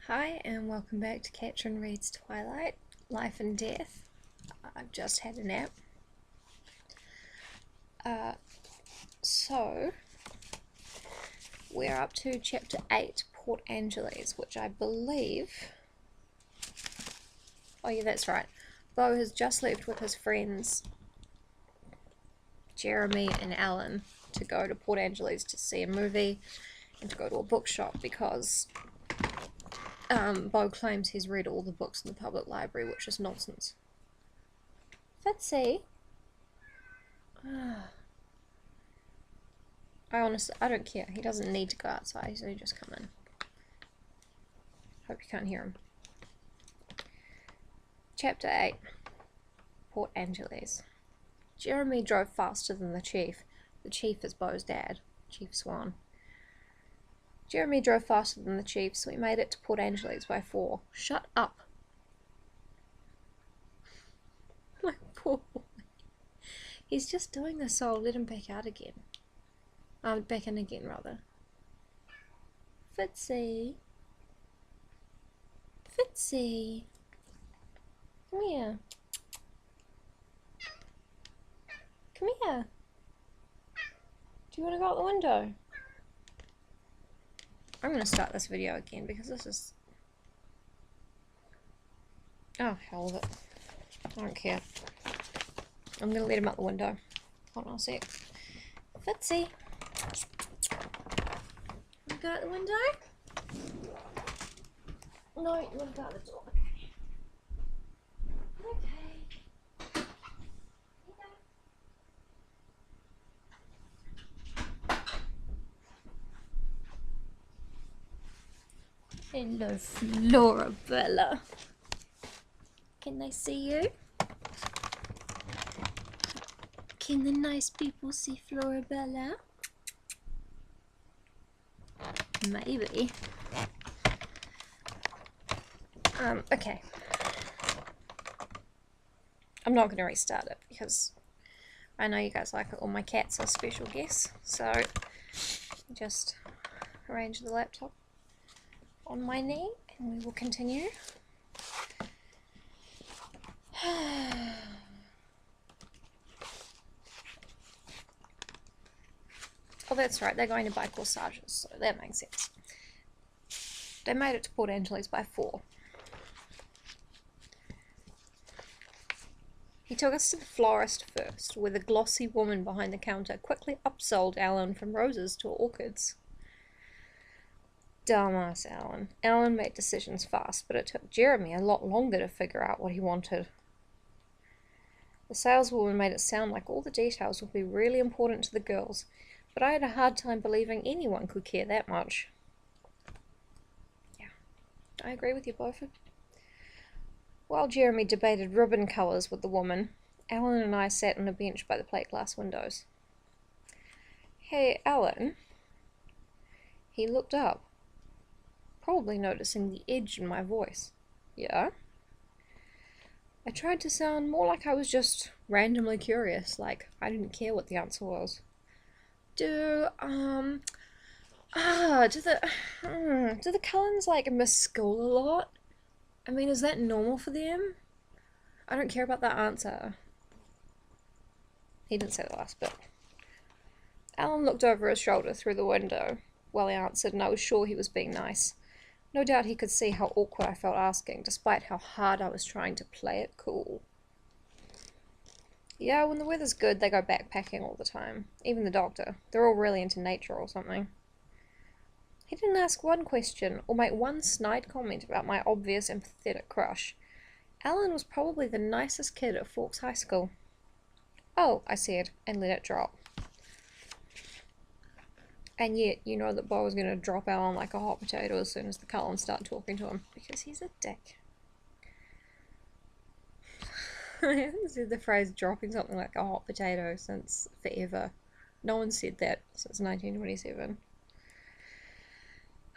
Hi and welcome back to Katrin Reads Twilight, Life and Death. I've just had a nap. So we're up to chapter 8, Port Angeles, which I believe... Oh yeah, that's right. Beau has just left with his friends Jeremy and Alan to go to Port Angeles to see a movie and to go to a bookshop because Beau claims he's read all the books in the public library, which is nonsense. Fitzy? I don't care. He doesn't need to go outside, so he just come in. Hope you can't hear him. Chapter 8, Port Angeles. Jeremy drove faster than the chief. The chief is Beau's dad, Chief Swan. Jeremy drove faster than the chief, so we made it to Port Angeles by 4. Shut up! My poor boy. He's just doing this, so I'll let him back out again. Back in again, rather. Fitzy. Fitzy. Come here. Come here. Do you want to go out the window? I'm going to start this video again because this is... Oh, hell of it. I don't care. I'm going to let him out the window. Hold on a sec. Fitzy. You go out the window? No, you want to go out the door. Okay. Hello, Florabella. Can they see you? Can the nice people see Florabella? Maybe. Okay. I'm not going to restart it because I know you guys like it. All my cats are special guests, so just arrange the laptop on my knee and we will continue. Oh, that's right, they're going to buy corsages, so that makes sense. They made it to Port Angeles by 4. He took us to the florist first, where the glossy woman behind the counter quickly upsold Alan from roses to orchids. Dumbass Alan. Alan made decisions fast, but it took Jeremy a lot longer to figure out what he wanted. The saleswoman made it sound like all the details would be really important to the girls, but I had a hard time believing anyone could care that much. Yeah, I agree with you, Beaufort. While Jeremy debated ribbon colours with the woman, Alan and I sat on a bench by the plate glass windows. Hey, Alan. He looked up, probably noticing the edge in my voice. Yeah? I tried to sound more like I was just randomly curious, like I didn't care what the answer was. Do the Cullens, like, miss school a lot? I mean, is that normal for them? I don't care about that answer. He didn't say the last bit. Alan looked over his shoulder through the window while he answered, and I was sure he was being nice. No doubt he could see how awkward I felt asking, despite how hard I was trying to play it cool. Yeah, when the weather's good, they go backpacking all the time. Even the doctor. They're all really into nature or something. He didn't ask one question, or make one snide comment about my obvious and pathetic crush. Alan was probably the nicest kid at Forks High School. Oh, I said, and let it drop. And yet, you know that Beau was going to drop Alan like a hot potato as soon as the Cullens start talking to him, because he's a dick. I haven't said the phrase dropping something like a hot potato since forever. No one said that since 1927.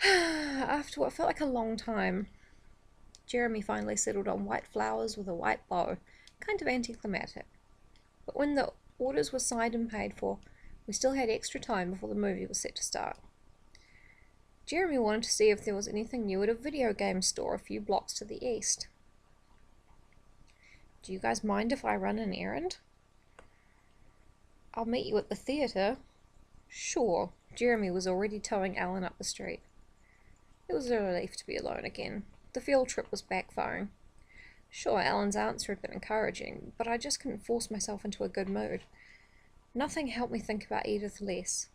After what felt like a long time, Jeremy finally settled on white flowers with a white bow, kind of anticlimactic. But when the orders were signed and paid for, we still had extra time before the movie was set to start. Jeremy wanted to see if there was anything new at a video game store a few blocks to the east. Do you guys mind if I run an errand? I'll meet you at the theatre. Sure. Jeremy was already towing Alan up the street. It was a relief to be alone again. The field trip was backfiring. Sure, Alan's answer had been encouraging, but I just couldn't force myself into a good mood. Nothing helped me think about Edith less.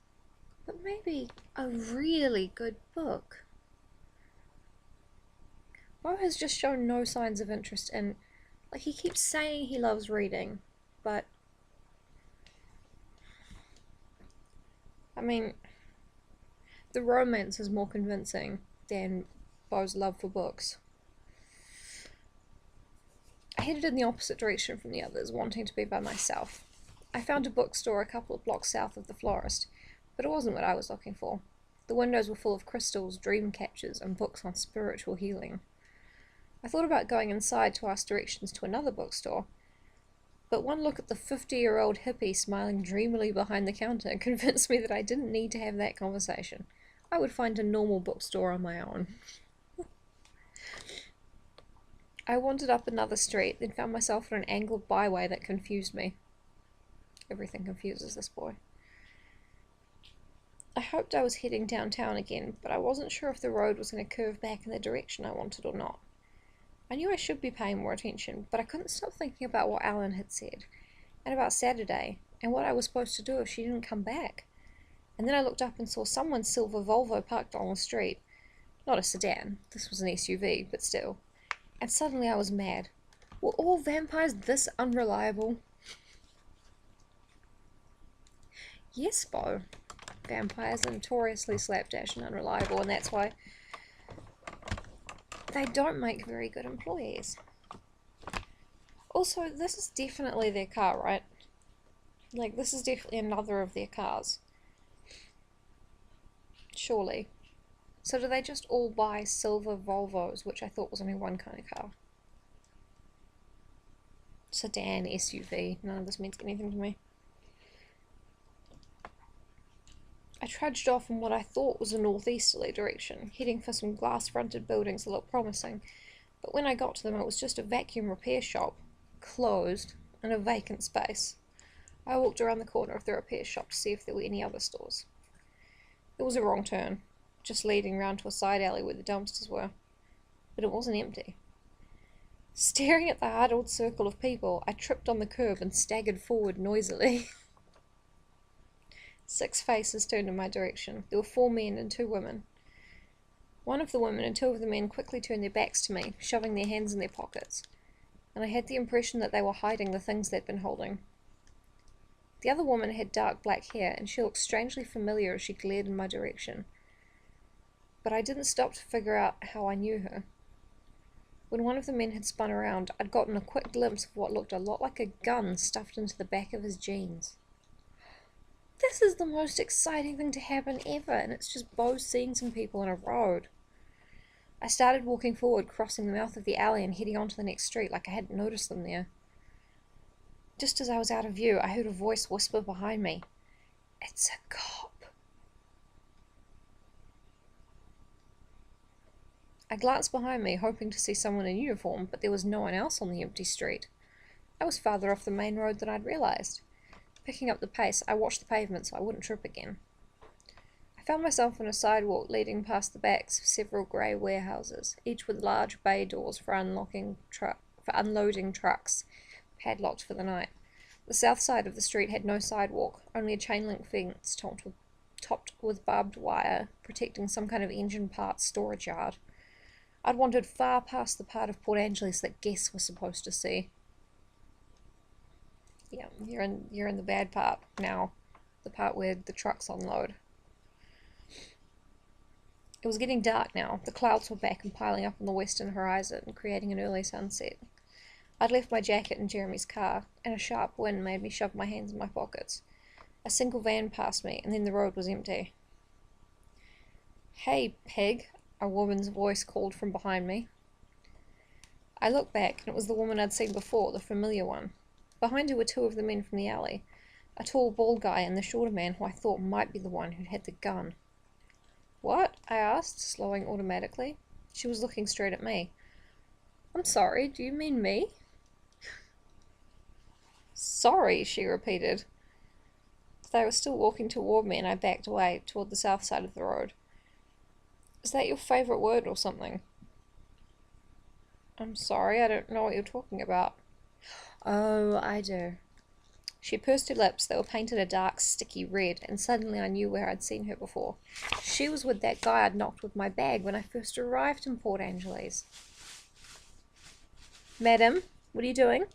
But maybe a really good book. Bo has just shown no signs of interest in... Like, he keeps saying he loves reading, but... I mean, the romance is more convincing than Bo's love for books. I headed in the opposite direction from the others, wanting to be by myself. I found a bookstore a couple of blocks south of the florist, but it wasn't what I was looking for. The windows were full of crystals, dream catchers, and books on spiritual healing. I thought about going inside to ask directions to another bookstore, but one look at the 50-year-old hippie smiling dreamily behind the counter convinced me that I didn't need to have that conversation. I would find a normal bookstore on my own. I wandered up another street, then found myself on an angled byway that confused me. Everything confuses this boy. I hoped I was heading downtown again, but I wasn't sure if the road was going to curve back in the direction I wanted or not. I knew I should be paying more attention, but I couldn't stop thinking about what Alan had said, and about Saturday, and what I was supposed to do if she didn't come back. And then I looked up and saw someone's silver Volvo parked on the street. Not a sedan, this was an SUV, but still. And suddenly I was mad. Were all vampires this unreliable? Yes, Bo. Vampires are notoriously slapdash and unreliable, and that's why they don't make very good employees. Also, this is definitely their car, right? Like, this is definitely another of their cars. Surely. So do they just all buy silver Volvos, which I thought was only one kind of car? Sedan, SUV, none of this means anything to me. I trudged off in what I thought was a northeasterly direction, heading for some glass-fronted buildings that looked promising, but when I got to them it was just a vacuum repair shop, closed, in a vacant space. I walked around the corner of the repair shop to see if there were any other stores. It was a wrong turn, just leading round to a side alley where the dumpsters were, but it wasn't empty. Staring at the huddled circle of people, I tripped on the curb and staggered forward noisily. 6 faces turned in my direction. There were 4 men and 2 women. One of the women and 2 of the men quickly turned their backs to me, shoving their hands in their pockets, and I had the impression that they were hiding the things they'd been holding. The other woman had dark black hair, and she looked strangely familiar as she glared in my direction. But I didn't stop to figure out how I knew her. When one of the men had spun around, I'd gotten a quick glimpse of what looked a lot like a gun stuffed into the back of his jeans. This is the most exciting thing to happen ever, and it's just Bo seeing some people in a road. I started walking forward, crossing the mouth of the alley and heading on to the next street like I hadn't noticed them there. Just as I was out of view, I heard a voice whisper behind me, "It's a cop." I glanced behind me, hoping to see someone in uniform, but there was no one else on the empty street. I was farther off the main road than I'd realized. Picking up the pace, I watched the pavement so I wouldn't trip again. I found myself on a sidewalk leading past the backs of several grey warehouses, each with large bay doors for unloading trucks, padlocked for the night. The south side of the street had no sidewalk, only a chain-link fence topped with barbed wire, protecting some kind of engine parts storage yard. I'd wandered far past the part of Port Angeles that guests were supposed to see. Yeah, you're in the bad part now, the part where the trucks unload. It was getting dark now. The clouds were back and piling up on the western horizon, creating an early sunset. I'd left my jacket in Jeremy's car, and a sharp wind made me shove my hands in my pockets. A single van passed me, and then the road was empty. "Hey, pig," a woman's voice called from behind me. I looked back, and it was the woman I'd seen before, the familiar one. Behind her were 2 of the men from the alley, a tall, bald guy and the shorter man who I thought might be the one who'd had the gun. What? I asked, slowing automatically. She was looking straight at me. I'm sorry, do you mean me? Sorry, she repeated. They were still walking toward me and I backed away, toward the south side of the road. Is that your favourite word or something? I'm sorry, I don't know what you're talking about. Oh, I do. She pursed her lips that were painted a dark, sticky red, and suddenly I knew where I'd seen her before. She was with that guy I'd knocked with my bag when I first arrived in Port Angeles. Madam, what are you doing?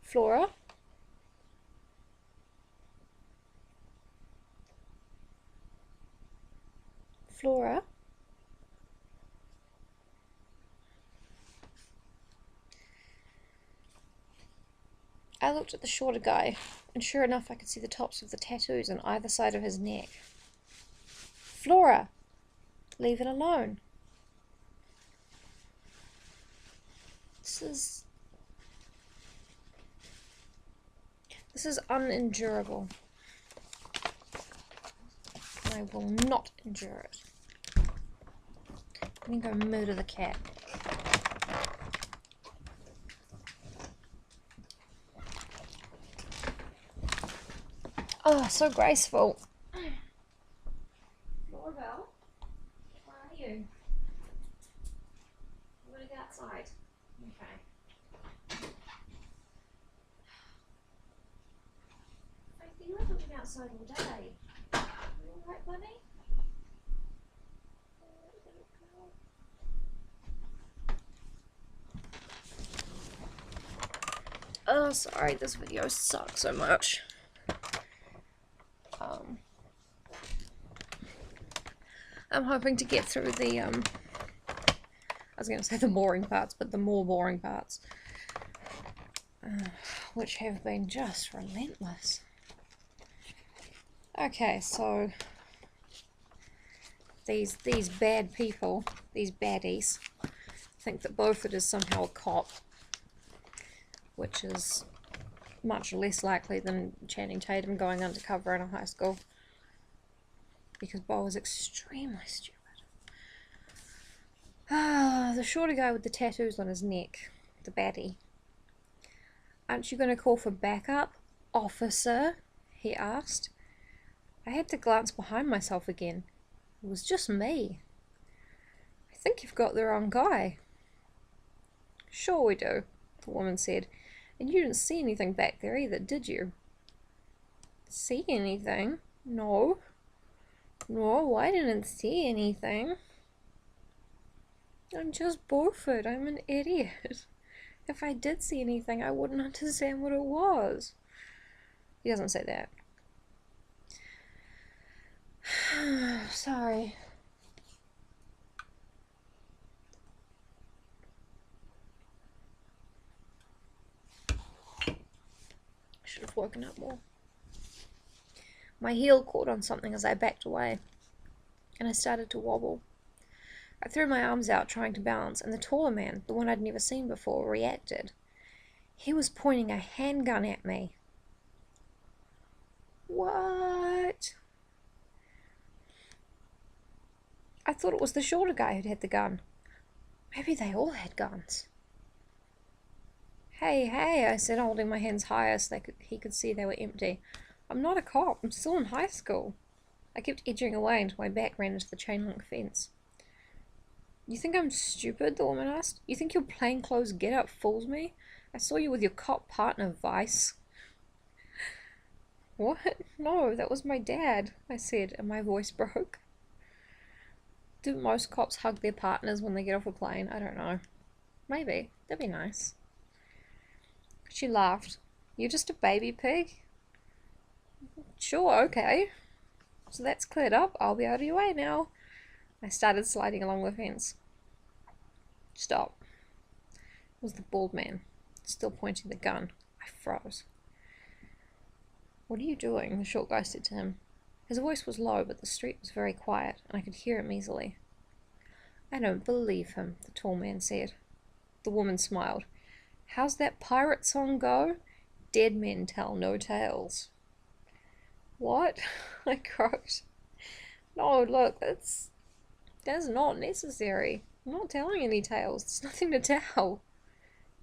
Flora? Flora? I looked at the shorter guy, and sure enough I could see the tops of the tattoos on either side of his neck. Flora! Leave it alone. This is unendurable. I will not endure it. I'm gonna go murder the cat. Oh, so graceful. Florbell, where are you? I'm gonna go outside. Okay. I feel like I've been outside all day. Are you alright, bunny? Oh, sorry, this video sucks so much. I'm hoping to get through the, I was going to say the boring parts, but the more boring parts, which have been just relentless. Okay, so these bad people, these baddies, think that Beaufort is somehow a cop, which is much less likely than Channing Tatum going undercover in a high school, because Beau is extremely stupid. The shorter guy with the tattoos on his neck, the baddie. Aren't you going to call for backup, officer? He asked. I had to glance behind myself again. It was just me. I think you've got the wrong guy. Sure we do, the woman said. And you didn't see anything back there either, did you? See anything? No. No, I didn't see anything. I'm just Beaufort. I'm an idiot. If I did see anything, I wouldn't understand what it was. He doesn't say that. Sorry. Should have woken up more. My heel caught on something as I backed away, and I started to wobble. I threw my arms out trying to balance, and the taller man, the one I'd never seen before, reacted. He was pointing a handgun at me. What? I thought it was the shorter guy who'd had the gun. Maybe they all had guns. Hey, hey, I said, holding my hands higher so he could see they were empty. I'm not a cop. I'm still in high school. I kept edging away until my back ran into the chain-link fence. You think I'm stupid? The woman asked. You think your plainclothes get-up fools me? I saw you with your cop partner, Vice. What? No, that was my dad, I said, and my voice broke. Do most cops hug their partners when they get off a plane? I don't know. Maybe. That'd be nice. She laughed. You're just a baby pig? Sure, okay. So that's cleared up. I'll be out of your way now. I started sliding along the fence. Stop. It was the bald man, still pointing the gun. I froze. What are you doing? The short guy said to him. His voice was low, but the street was very quiet, and I could hear him easily. I don't believe him, the tall man said. The woman smiled. How's that pirate song go? Dead men tell no tales. What? I croaked. No, look, that's not necessary. I'm not telling any tales. There's nothing to tell.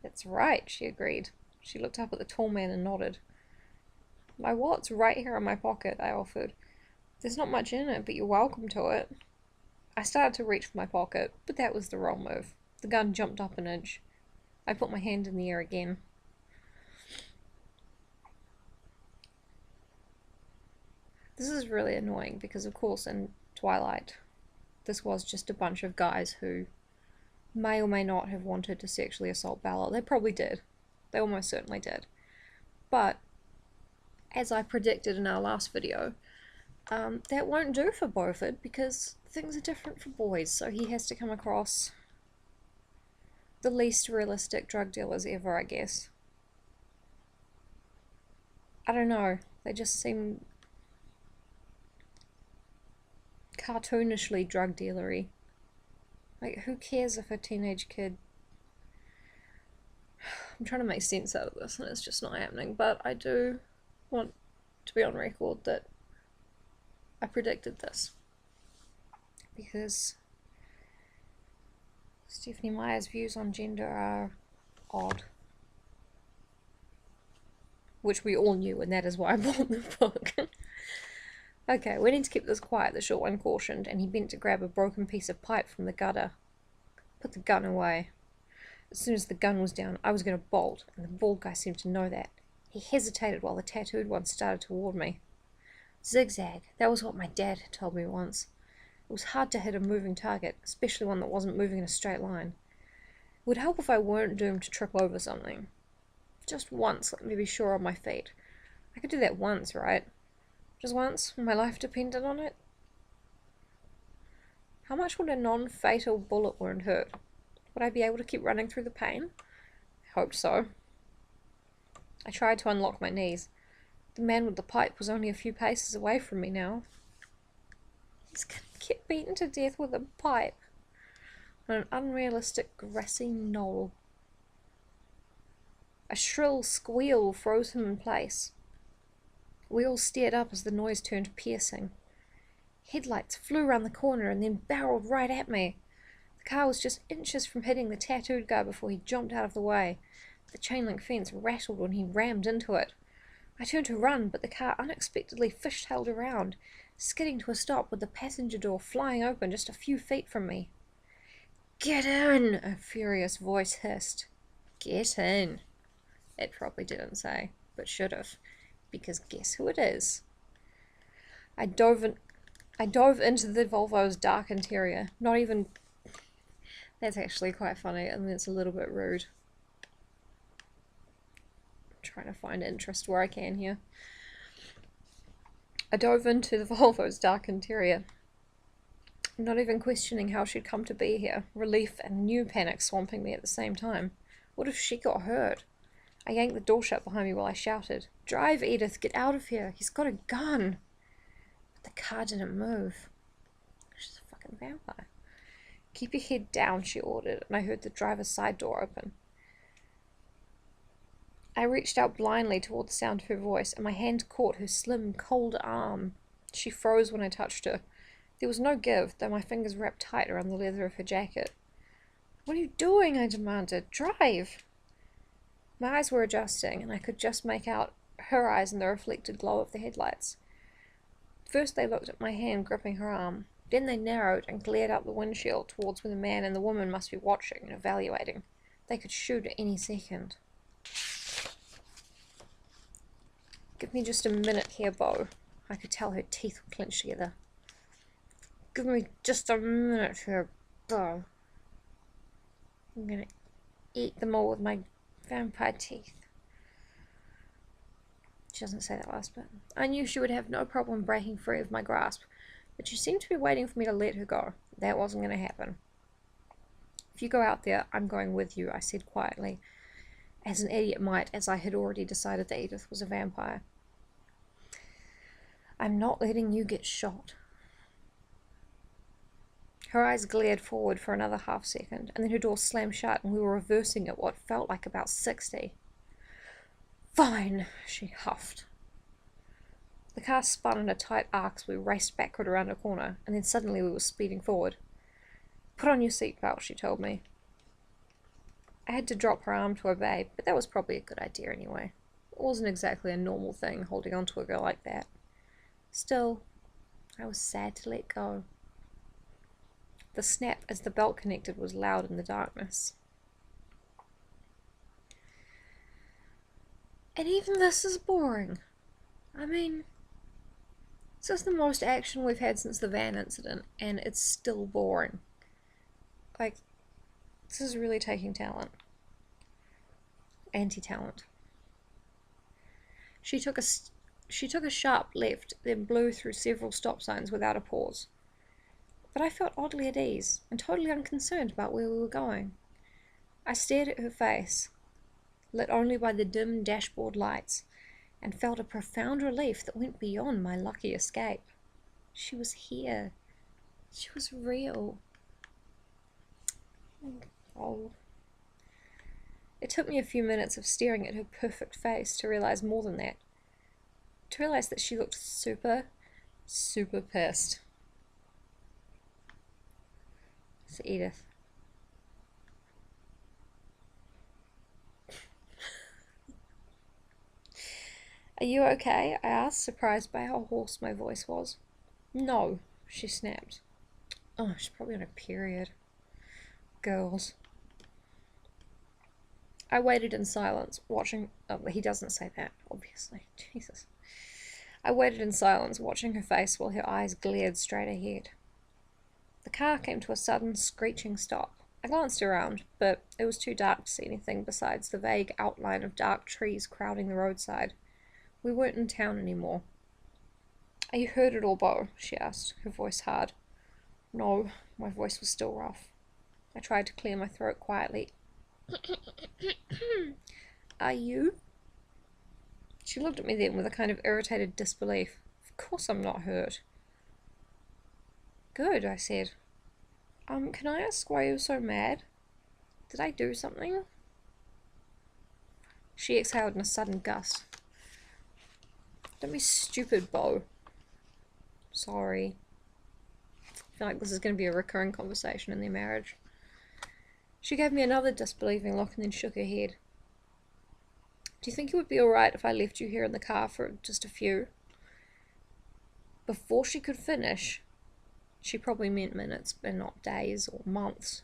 That's right, she agreed. She looked up at the tall man and nodded. My wallet's right here in my pocket, I offered. There's not much in it, but you're welcome to it. I started to reach for my pocket, but that was the wrong move. The gun jumped up an inch. I put my hand in the air again. This is really annoying because, of course, in Twilight, this was just a bunch of guys who may or may not have wanted to sexually assault Bella. They probably did. They almost certainly did. But, as I predicted in our last video, that won't do for Beaufort because things are different for boys, so he has to come across the least realistic drug dealers ever, I guess. I don't know, they just seem cartoonishly drug dealery. Like, who cares if a teenage kid... I'm trying to make sense out of this and it's just not happening, but I do want to be on record that I predicted this. Because Stephenie Meyer's views on gender are odd. Which we all knew, and that is why I bought the book. Okay, we need to keep this quiet, the short one cautioned, and he bent to grab a broken piece of pipe from the gutter. Put the gun away. As soon as the gun was down, I was going to bolt, and the bald guy seemed to know that. He hesitated while the tattooed one started toward me. Zigzag, that was what my dad had told me once. It was hard to hit a moving target, especially one that wasn't moving in a straight line. It would help if I weren't doomed to trip over something. Just once, let me be sure on my feet. I could do that once, right? Just once, when my life depended on it? How much would a non-fatal bullet wound hurt? Would I be able to keep running through the pain? I hoped so. I tried to unlock my knees. The man with the pipe was only a few paces away from me now. He's gonna get beaten to death with a pipe on an unrealistic grassy knoll. A shrill squeal froze him in place. We all stared up as the noise turned piercing. Headlights flew round the corner and then barreled right at me. The car was just inches from hitting the tattooed guy before he jumped out of the way. The chain-link fence rattled when he rammed into it. I turned to run, but the car unexpectedly fishtailed around, skidding to a stop with the passenger door flying open just a few feet from me. "Get in!" a furious voice hissed. "Get in." It probably didn't say, but should have, because guess who it is? I dove into the Volvo's dark interior. Not even... That's actually quite funny, and it's a little bit rude. I'm trying to find interest where I can here. I dove into the Volvo's dark interior, not even questioning how she'd come to be here, relief and new panic swamping me at the same time. What if she got hurt? I yanked the door shut behind me while I shouted, "Drive, Edith, get out of here, he's got a gun!" But the car didn't move. She's a fucking vampire. "Keep your head down," she ordered, and I heard the driver's side door open. I reached out blindly toward the sound of her voice, and my hand caught her slim, cold arm. She froze when I touched her. There was no give, though my fingers wrapped tight around the leather of her jacket. "What are you doing?" I demanded. "Drive!" My eyes were adjusting, and I could just make out her eyes in the reflected glow of the headlights. First they looked at my hand gripping her arm. Then they narrowed and glared up the windshield towards where the man and the woman must be watching and evaluating. They could shoot at any second. "Give me just a minute here, Beau." I could tell her teeth were clenched together. "Give me just a minute here, Beau. I'm gonna eat them all with my vampire teeth." She doesn't say that last bit. I knew she would have no problem breaking free of my grasp, but she seemed to be waiting for me to let her go. That wasn't going to happen. "If you go out there, I'm going with you," I said quietly, as an idiot might, as I had already decided that Edith was a vampire. "I'm not letting you get shot." Her eyes glared forward for another half second, and then her door slammed shut and we were reversing at what felt like about 60. "Fine," she huffed. The car spun in a tight arc as we raced backward around a corner, and then suddenly we were speeding forward. "Put on your seatbelt," she told me. I had to drop her arm to obey, but that was probably a good idea anyway. It wasn't exactly a normal thing, holding on to a girl like that. Still, I was sad to let go. The snap as the belt connected was loud in the darkness. And even this is boring. I mean, this is the most action we've had since the van incident, and it's still boring. Like, this is really taking talent. Anti-talent. She took a sharp left, then blew through several stop signs without a pause. But I felt oddly at ease, and totally unconcerned about where we were going. I stared at her face, lit only by the dim dashboard lights, and felt a profound relief that went beyond my lucky escape. She was here. She was real. Oh. It took me a few minutes of staring at her perfect face to realize more than that. To realize that she looked super, super pissed. It's Edith. "Are you okay?" I asked, surprised by how hoarse my voice was. "No," she snapped. Oh, she's probably on a period. Girls. I waited in silence, watching... Oh, he doesn't say that, obviously. Jesus. I waited in silence, watching her face while her eyes glared straight ahead. The car came to a sudden, screeching stop. I glanced around, but it was too dark to see anything besides the vague outline of dark trees crowding the roadside. We weren't in town anymore. "Are you hurt at all, Beau?" she asked, her voice hard. No, my voice was still rough. I tried to clear my throat quietly. "Are you?" She looked at me then with a kind of irritated disbelief. "Of course I'm not hurt." "Good," I said. Can I ask why you're so mad? Did I do something?" She exhaled in a sudden gust. "Don't be stupid, Beau." "Sorry." I feel like this is going to be a recurring conversation in their marriage. She gave me another disbelieving look and then shook her head. "Do you think it would be alright if I left you here in the car for just a few?" Before she could finish, she probably meant minutes, but not days or months.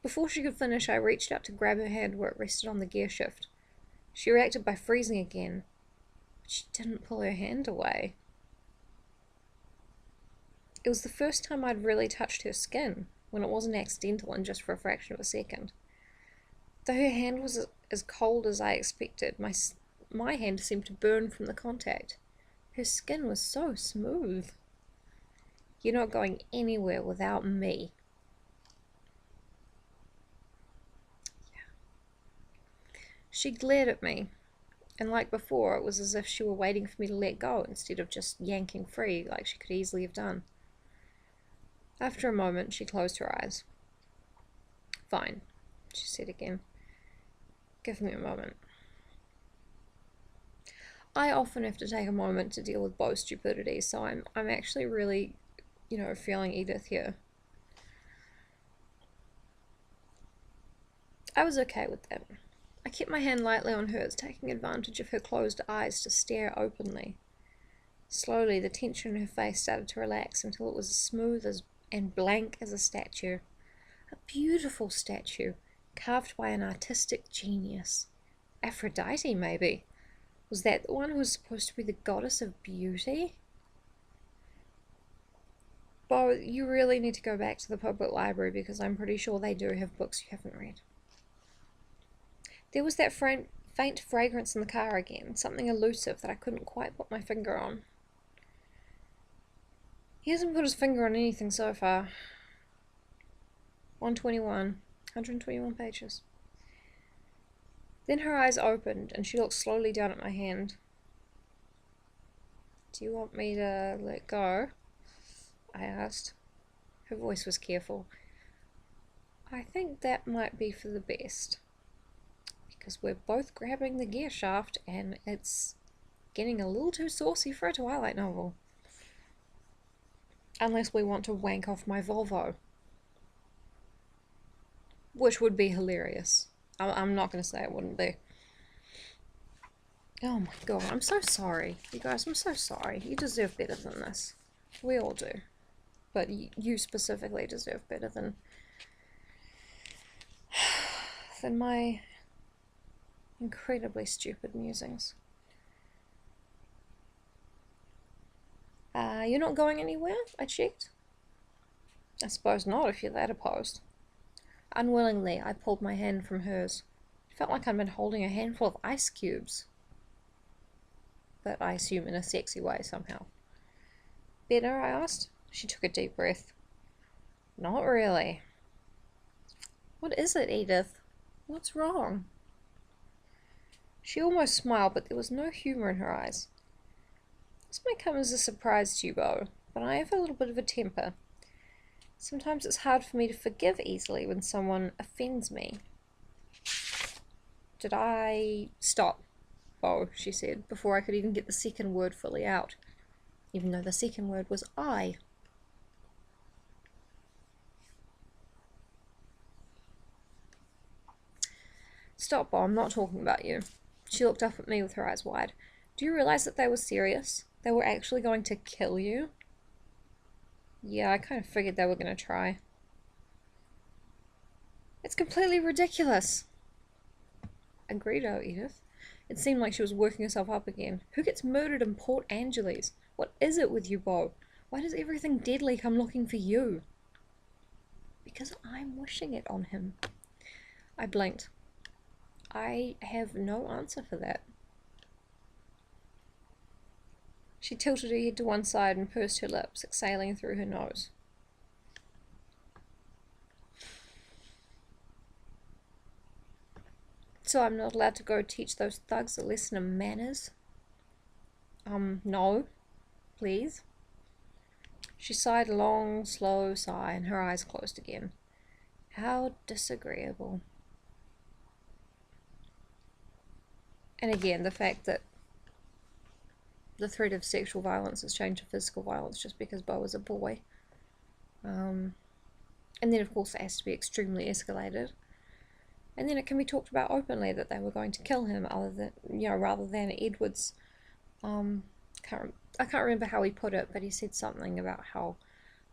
Before she could finish, I reached out to grab her hand where it rested on the gear shift. She reacted by freezing again, but she didn't pull her hand away. It was the first time I'd really touched her skin, when it wasn't accidental and just for a fraction of a second. Though her hand was as cold as I expected, my hand seemed to burn from the contact. Her skin was so smooth. "You're not going anywhere without me." She glared at me, and like before, it was as if she were waiting for me to let go instead of just yanking free like she could easily have done. After a moment, she closed her eyes. "Fine," she said again. "Give me a moment." I often have to take a moment to deal with Beau's stupidity, so I'm actually really, feeling Edith here. I was okay with that. I kept my hand lightly on hers, taking advantage of her closed eyes to stare openly. Slowly, the tension in her face started to relax until it was as smooth and blank as a statue. A beautiful statue, carved by an artistic genius. Aphrodite, maybe. Was that the one who was supposed to be the goddess of beauty? Beau, you really need to go back to the public library because I'm pretty sure they do have books you haven't read. There was that faint fragrance in the car again, something elusive that I couldn't quite put my finger on. He hasn't put his finger on anything so far. 121 pages. Then her eyes opened and she looked slowly down at my hand. "Do you want me to let go?" I asked. Her voice was careful. "I think that might be for the best. Because we're both grabbing the gear shaft and it's getting a little too saucy for a Twilight novel. Unless we want to wank off my Volvo. Which would be hilarious. I'm not going to say it wouldn't be. Oh my god, I'm so sorry. You guys, I'm so sorry. You deserve better than this. We all do. But you specifically deserve better than my incredibly stupid musings. You're not going anywhere? I checked. I suppose not if you're that opposed. Unwillingly, I pulled my hand from hers. It felt like I'd been holding a handful of ice cubes. But I assume in a sexy way somehow. Better? I asked. She took a deep breath. Not really. What is it, Edith? What's wrong? She almost smiled, but there was no humour in her eyes. This may come as a surprise to you, Beau, but I have a little bit of a temper. Sometimes it's hard for me to forgive easily when someone offends me. Did I... Stop, Beau, she said, before I could even get the second word fully out, even though the second word was I. Stop, Beau, I'm not talking about you. She looked up at me with her eyes wide. Do you realize that they were serious? They were actually going to kill you? Yeah, I kind of figured they were going to try. It's completely ridiculous. Agreedo, Edith. It seemed like she was working herself up again. Who gets murdered in Port Angeles? What is it with you, Beau? Why does everything deadly come looking for you? Because I'm wishing it on him. I blinked. I have no answer for that. She tilted her head to one side and pursed her lips, exhaling through her nose. So I'm not allowed to go teach those thugs a lesson of manners? No. Please? She sighed a long, slow sigh, and her eyes closed again. How disagreeable. And again, the fact that the threat of sexual violence has changed to physical violence just because Beau is a boy. And then, of course, it has to be extremely escalated. And then it can be talked about openly that they were going to kill him, rather than Edward's. I can't remember how he put it, but he said something about how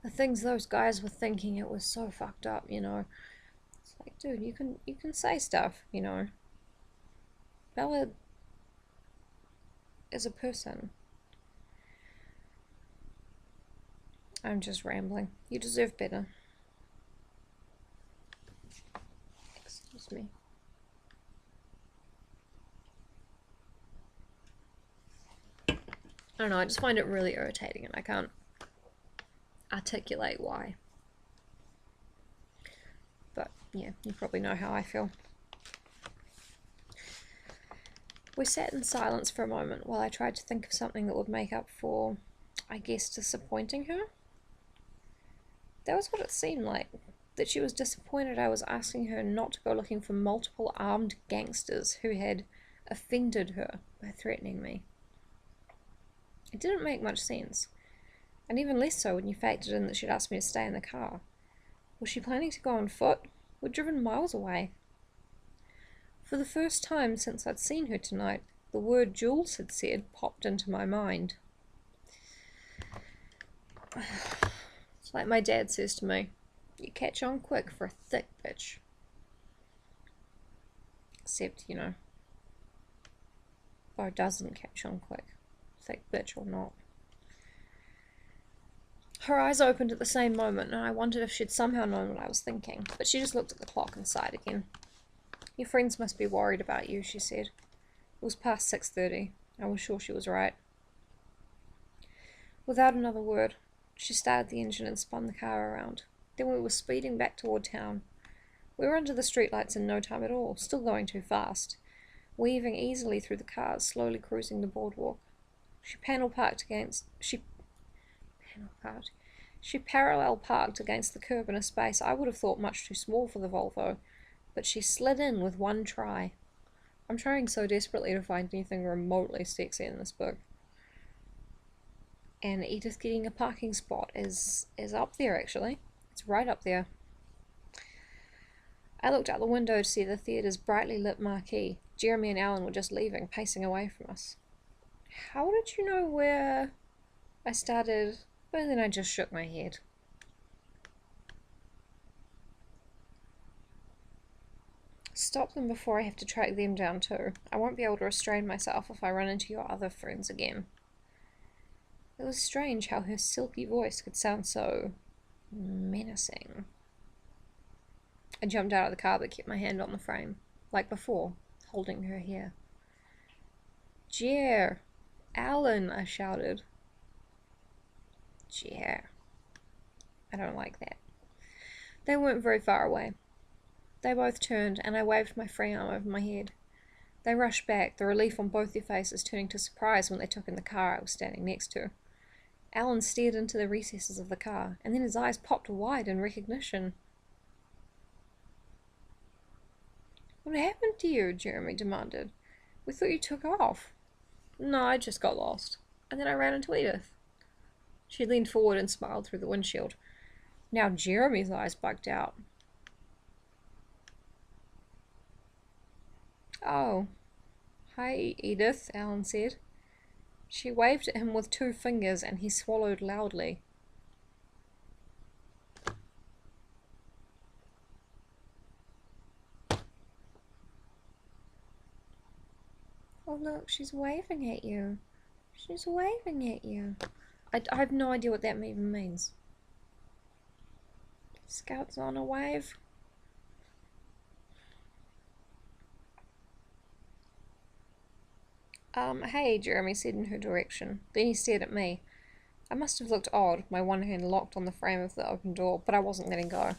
the things those guys were thinking, it was so fucked up, It's like, dude, you can say stuff, Bella is a person. I'm just rambling. You deserve better. Excuse me. I don't know, I just find it really irritating and I can't articulate why. But yeah, you probably know how I feel. We sat in silence for a moment while I tried to think of something that would make up for, I guess, disappointing her. That was what it seemed like, that she was disappointed I was asking her not to go looking for multiple armed gangsters who had offended her by threatening me. It didn't make much sense, and even less so when you factored in that she'd asked me to stay in the car. Was she planning to go on foot? We'd driven miles away. For the first time since I'd seen her tonight, the word Jules had said popped into my mind. It's like my dad says to me, you catch on quick for a thick bitch. Except, Beau doesn't catch on quick, thick bitch or not. Her eyes opened at the same moment, and I wondered if she'd somehow known what I was thinking, but she just looked at the clock and sighed again. Your friends must be worried about you, she said. It was past 6:30. I was sure she was right. Without another word, she started the engine and spun the car around. Then we were speeding back toward town. We were under the streetlights in no time at all, still going too fast, weaving easily through the cars, slowly cruising the boardwalk. She parallel parked against the curb in a space I would have thought much too small for the Volvo, but she slid in with one try. I'm trying so desperately to find anything remotely sexy in this book. And Edith getting a parking spot is up there, actually. It's right up there. I looked out the window to see the theatre's brightly lit marquee. Jeremy and Alan were just leaving, pacing away from us. How did you know where I started? Well, then I just shook my head. Stop them before I have to track them down too. I won't be able to restrain myself if I run into your other friends again. It was strange how her silky voice could sound so menacing. I jumped out of the car but kept my hand on the frame, like before, holding her hair. Jer! Alan! I shouted. Jer. I don't like that. They weren't very far away. They both turned, and I waved my free arm over my head. They rushed back, the relief on both their faces turning to surprise when they took in the car I was standing next to. Alan stared into the recesses of the car, and then his eyes popped wide in recognition. What happened to you? Jeremy demanded. We thought you took off. No, I just got lost. And then I ran into Edith. She leaned forward and smiled through the windshield. Now Jeremy's eyes bugged out. Oh. Hi, Edith, Alan said. She waved at him with 2 fingers, and he swallowed loudly. Oh look, she's waving at you. She's waving at you. I have no idea what that even means. Scouts on a wave. Hey, Jeremy said in her direction. Then he stared at me. I must have looked odd, my one hand locked on the frame of the open door, but I wasn't letting go.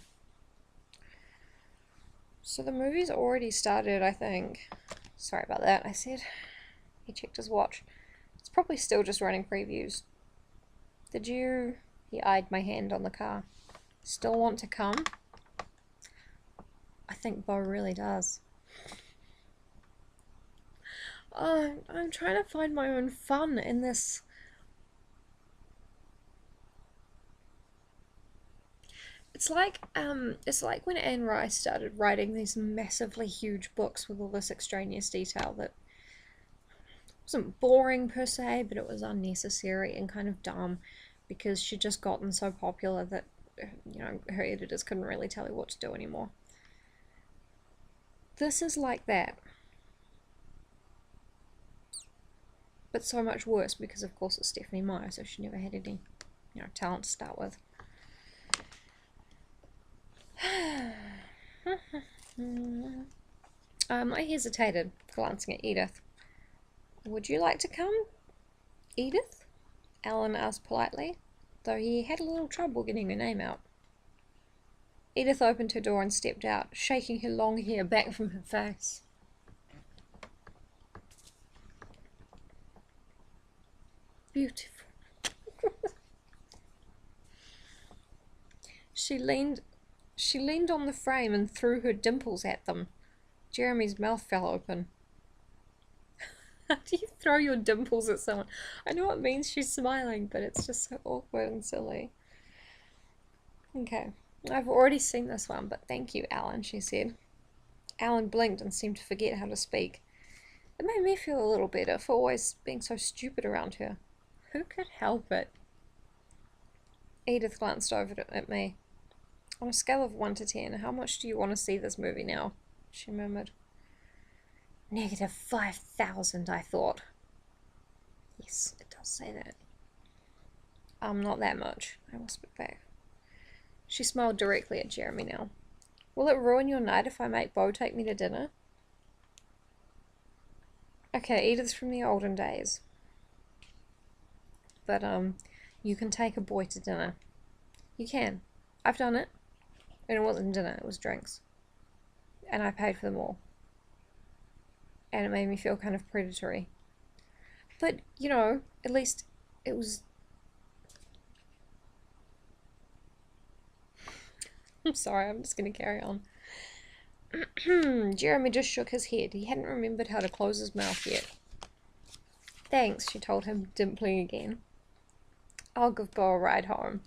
So the movie's already started, I think. Sorry about that, I said. He checked his watch. It's probably still just running previews. Did you... He eyed my hand on the car. Still want to come? I think Bo really does. I'm trying to find my own fun in this. It's like when Anne Rice started writing these massively huge books with all this extraneous detail that wasn't boring per se, but it was unnecessary and kind of dumb because she'd just gotten so popular that, you know, her editors couldn't really tell her what to do anymore. This is like that. But so much worse because, of course, it's Stephanie Meyer, so she never had any, you know, talent to start with. I hesitated, glancing at Edith. Would you like to come, Edith? Alan asked politely, though he had a little trouble getting her name out. Edith opened her door and stepped out, shaking her long hair back from her face. Beautiful. She leaned on the frame and threw her dimples at them. Jeremy's mouth fell open. How do you throw your dimples at someone? I know it means she's smiling, but it's just so awkward and silly. Okay, I've already seen this one, but thank you, Alan, she said. Alan blinked and seemed to forget how to speak. It made me feel a little better for always being so stupid around her. Who could help it? Edith glanced over at me. On a scale of 1 to 10, how much do you want to see this movie now? She murmured. -5,000, I thought. Yes, it does say that. Not that much, I whispered back. She smiled directly at Jeremy now. Will it ruin your night if I make Bo take me to dinner? Okay, Edith's from the olden days. But, you can take a boy to dinner. You can. I've done it. And it wasn't dinner, it was drinks. And I paid for them all. And it made me feel kind of predatory. But, you know, at least it was... I'm sorry, I'm just going to carry on. Jeremy just shook his head. He hadn't remembered how to close his mouth yet. Thanks, she told him, dimpling again. I'll give Bo a ride home.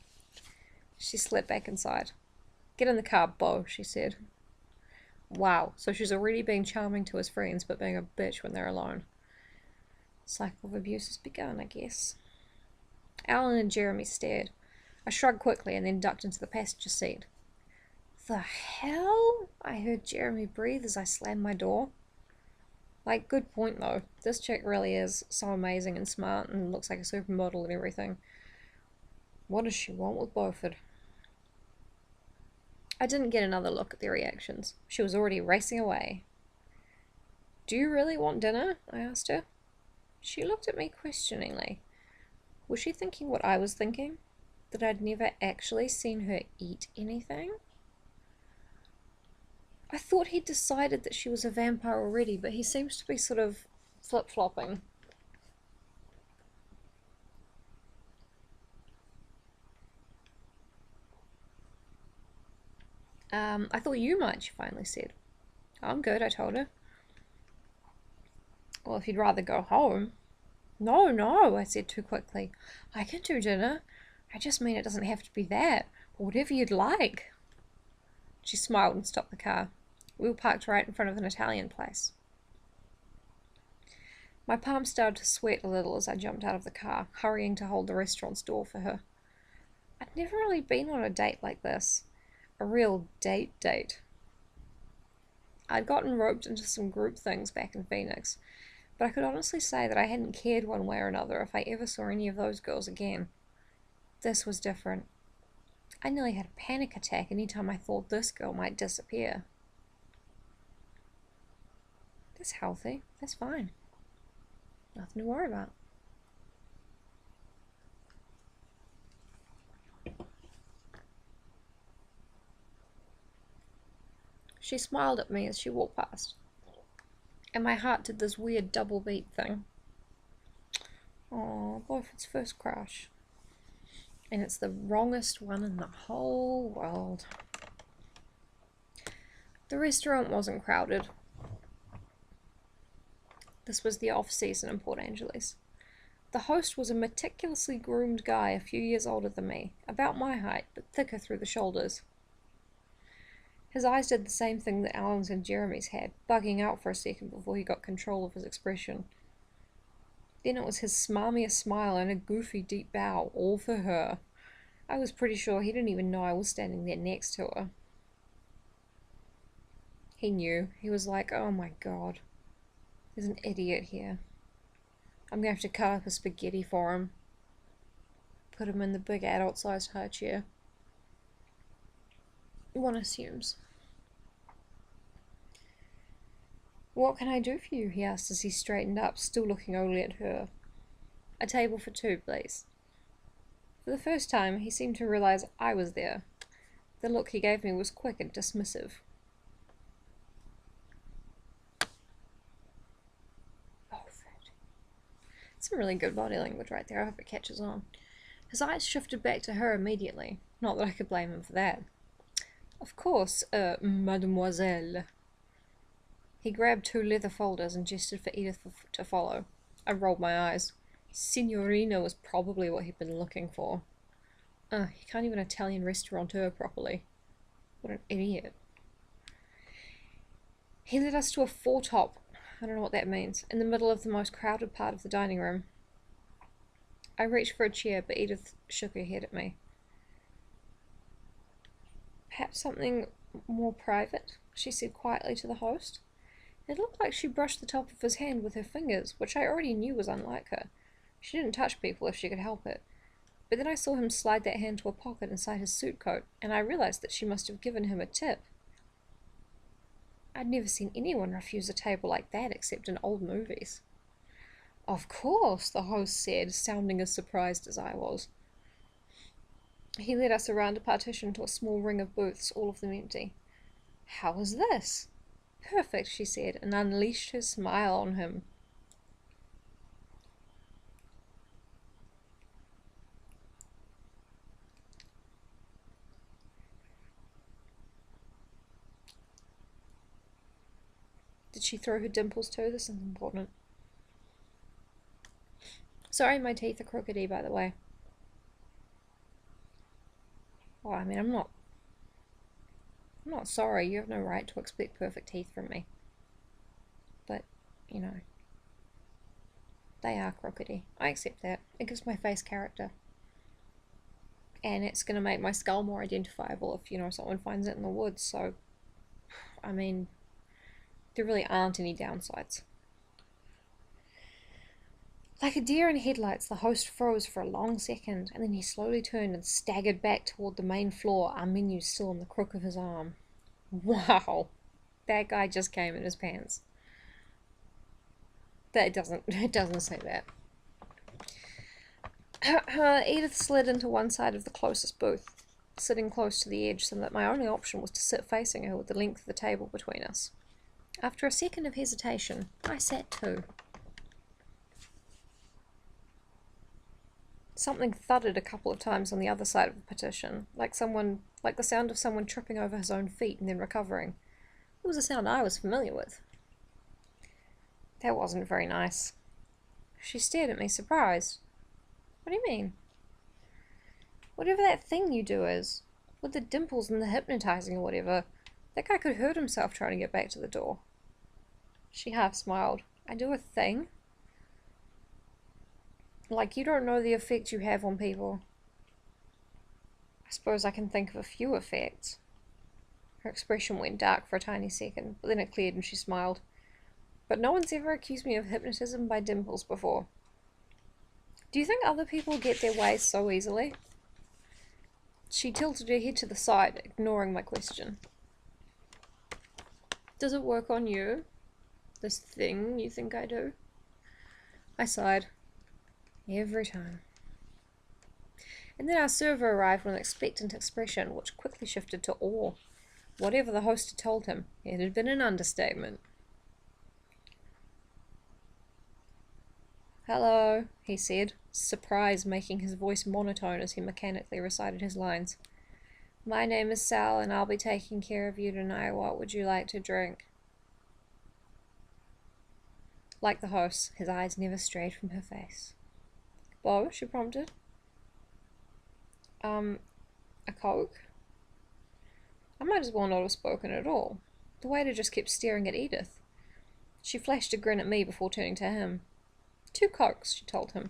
She slipped back inside. Get in the car, Bo, she said. Wow, so she's already being charming to his friends, but being a bitch when they're alone. Cycle of abuse has begun, I guess. Alan and Jeremy stared. I shrugged quickly and then ducked into the passenger seat. The hell? I heard Jeremy breathe as I slammed my door. Like, good point though. This chick really is so amazing and smart and looks like a supermodel and everything. What does she want with Beaufort? I didn't get another look at their reactions. She was already racing away. Do you really want dinner? I asked her. She looked at me questioningly. Was she thinking what I was thinking? That I'd never actually seen her eat anything? I thought he'd decided that she was a vampire already, but he seems to be sort of flip-flopping. I thought you might, she finally said. I'm good, I told her. Well, if you'd rather go home. No, I said too quickly. I can do dinner. I just mean it doesn't have to be that, but whatever you'd like. She smiled and stopped the car. We were parked right in front of an Italian place. My palms started to sweat a little as I jumped out of the car, hurrying to hold the restaurant's door for her. I'd never really been on a date like this. A real date. I'd gotten roped into some group things back in Phoenix, but I could honestly say that I hadn't cared one way or another if I ever saw any of those girls again. This was different. I nearly had a panic attack any time I thought this girl might disappear. That's healthy. That's fine. Nothing to worry about. She smiled at me as she walked past, and my heart did this weird double beat thing. Oh, Beaufort's first crush. And it's the wrongest one in the whole world. The restaurant wasn't crowded. This was the off-season in Port Angeles. The host was a meticulously groomed guy a few years older than me, about my height, but thicker through the shoulders. His eyes did the same thing that Alan's and Jeremy's had, bugging out for a second before he got control of his expression. Then it was his smarmiest smile and a goofy deep bow, all for her. I was pretty sure he didn't even know I was standing there next to her. He knew. He was like, oh my god. There's an idiot here. I'm going to have to cut up a spaghetti for him. Put him in the big adult-sized high chair. One assumes. What can I do for you? He asked as he straightened up, still looking only at her. A table for two, please. For the first time, he seemed to realize I was there. The look he gave me was quick and dismissive. Some really good body language right there. I hope it catches on. His eyes shifted back to her immediately. Not that I could blame him for that. Of course, mademoiselle. He grabbed two leather folders and gestured for Edith to follow. I rolled my eyes. Signorina was probably what he'd been looking for. He can't even Italian restaurateur properly. What an idiot. He led us to a four-top, I don't know what that means, in the middle of the most crowded part of the dining room. I reached for a chair, but Edith shook her head at me. Perhaps something more private, she said quietly to the host. It looked like she brushed the top of his hand with her fingers, which I already knew was unlike her. She didn't touch people if she could help it. But then I saw him slide that hand to a pocket inside his suit coat, and I realized that she must have given him a tip. I'd never seen anyone refuse a table like that except in old movies. Of course, the host said, sounding as surprised as I was. He led us around a partition to a small ring of booths, all of them empty. How was this? Perfect, she said, and unleashed her smile on him. she throw her dimples too? This is important. Sorry, my teeth are crookedy, by the way. Well, I mean, I'm not sorry. You have no right to expect perfect teeth from me. But, you know, they are crookedy. I accept that. It gives my face character. And it's going to make my skull more identifiable if, you know, someone finds it in the woods. So, I mean, there really aren't any downsides. Like a deer in headlights, the host froze for a long second, and then he slowly turned and staggered back toward the main floor, our menu still in the crook of his arm. Wow, that guy just came in his pants. It doesn't say that. Edith slid into one side of the closest booth, sitting close to the edge so that my only option was to sit facing her with the length of the table between us. After a second of hesitation, I sat too. Something thudded a couple of times on the other side of the partition, like the sound of someone tripping over his own feet and then recovering. It was a sound I was familiar with. That wasn't very nice. She stared at me, surprised. What do you mean? Whatever that thing you do is, with the dimples and the hypnotizing or whatever, that guy could hurt himself trying to get back to the door. She half smiled. I do a thing? Like, you don't know the effect you have on people. I suppose I can think of a few effects. Her expression went dark for a tiny second, but then it cleared and she smiled. But no one's ever accused me of hypnotism by dimples before. Do you think other people get their way so easily? She tilted her head to the side, ignoring my question. Does it work on you? This thing you think I do? I sighed. Every time. And then our server arrived with an expectant expression, which quickly shifted to awe. Whatever the host had told him, it had been an understatement. Hello, he said, surprise making his voice monotone as he mechanically recited his lines. My name is Sal, and I'll be taking care of you tonight. What would you like to drink? Like the host, his eyes never strayed from her face. Bo, she prompted. A Coke? I might as well not have spoken at all. The waiter just kept staring at Edith. She flashed a grin at me before turning to him. 2 Cokes, she told him.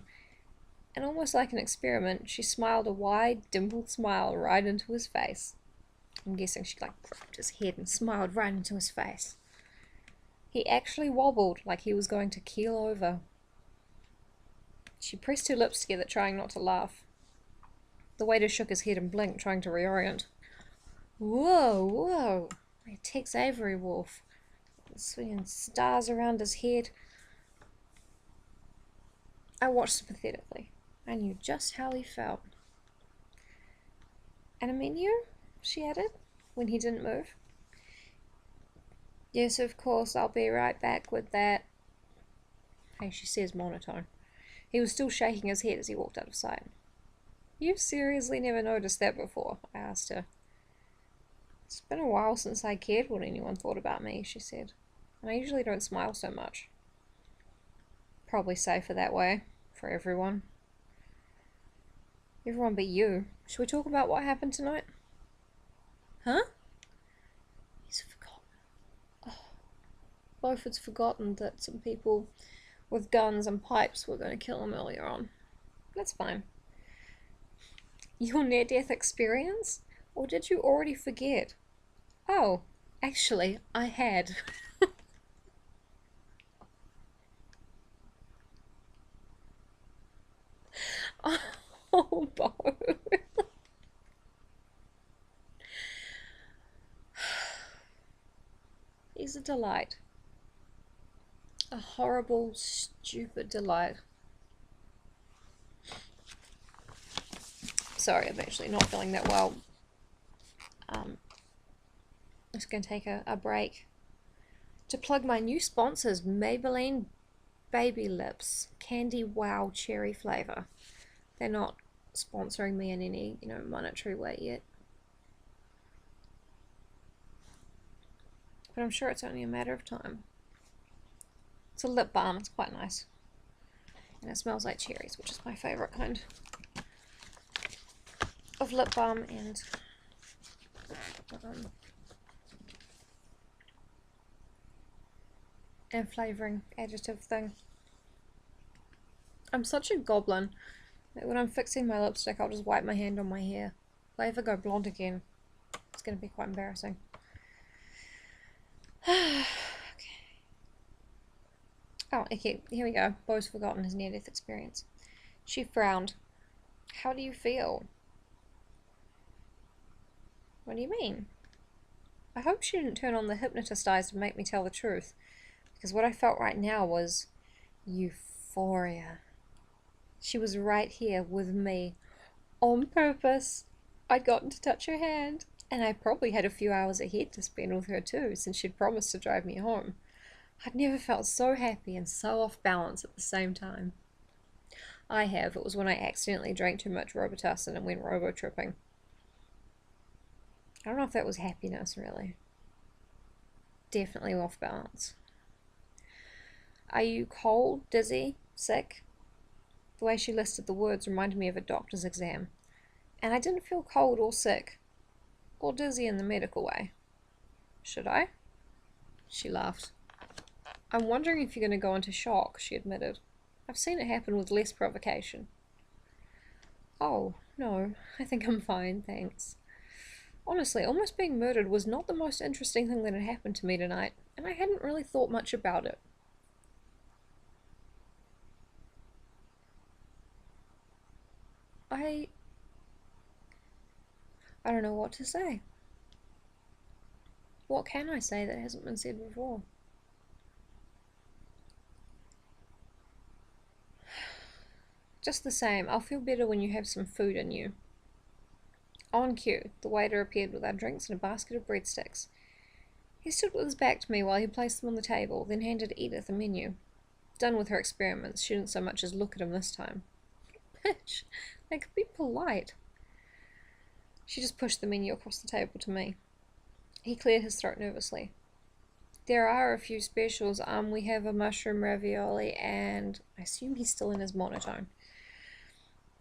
And almost like an experiment, she smiled a wide, dimpled smile right into his face. I'm guessing she crooked his head and smiled right into his face. He actually wobbled like he was going to keel over. She pressed her lips together, trying not to laugh. The waiter shook his head and blinked, trying to reorient. Whoa! A Tex Avery wolf. Swinging stars around his head. I watched sympathetically. I knew just how he felt. And a menu? She added, when he didn't move. Yes, of course, I'll be right back with that. Hey, she says monotone. He was still shaking his head as he walked out of sight. You've seriously never noticed that before? I asked her. It's been a while since I cared what anyone thought about me, she said. And I usually don't smile so much. Probably safer that way, for everyone. Everyone but you. Should we talk about what happened tonight? Huh? He's forgotten. Oh. Both had forgotten that some people with guns and pipes were going to kill him earlier on. That's fine. Your near-death experience? Or did you already forget? Oh, actually, I had. Oh, Bo. He's a delight. A horrible, stupid delight. Sorry, I'm actually not feeling that well. I'm just going to take a break to plug my new sponsors, Maybelline Baby Lips Candy Wow Cherry Flavor. They're not sponsoring me in any, monetary way yet. But I'm sure it's only a matter of time. It's a lip balm. It's quite nice. And it smells like cherries, which is my favourite kind of lip balm and flavouring additive thing. I'm such a goblin that when I'm fixing my lipstick, I'll just wipe my hand on my hair. If I ever go blonde again, it's going to be quite embarrassing. Okay. Oh, okay, here we go. Bo's forgotten his near-death experience. She frowned. How do you feel? What do you mean? I hope she didn't turn on the hypnotist eyes to make me tell the truth, because what I felt right now was euphoria. She was right here with me, on purpose. I'd gotten to touch her hand, and I probably had a few hours ahead to spend with her too, since she'd promised to drive me home. I'd never felt so happy and so off balance at the same time. I have. It was when I accidentally drank too much Robitussin and went robo-tripping. I don't know if that was happiness, really. Definitely off balance. Are you cold, dizzy, sick? The way she listed the words reminded me of a doctor's exam. And I didn't feel cold or sick, or dizzy in the medical way. Should I? She laughed. I'm wondering if you're going to go into shock, she admitted. I've seen it happen with less provocation. Oh, no, I think I'm fine, thanks. Honestly, almost being murdered was not the most interesting thing that had happened to me tonight, and I hadn't really thought much about it. I don't know what to say. What can I say that hasn't been said before? Just the same, I'll feel better when you have some food in you. On cue, the waiter appeared with our drinks and a basket of breadsticks. He stood with his back to me while he placed them on the table, then handed Edith a menu. Done with her experiments, she didn't so much as look at him this time. Bitch, they could be polite. She just pushed the menu across the table to me. He cleared his throat nervously. There are a few specials. We have a mushroom ravioli and... I assume he's still in his monotone.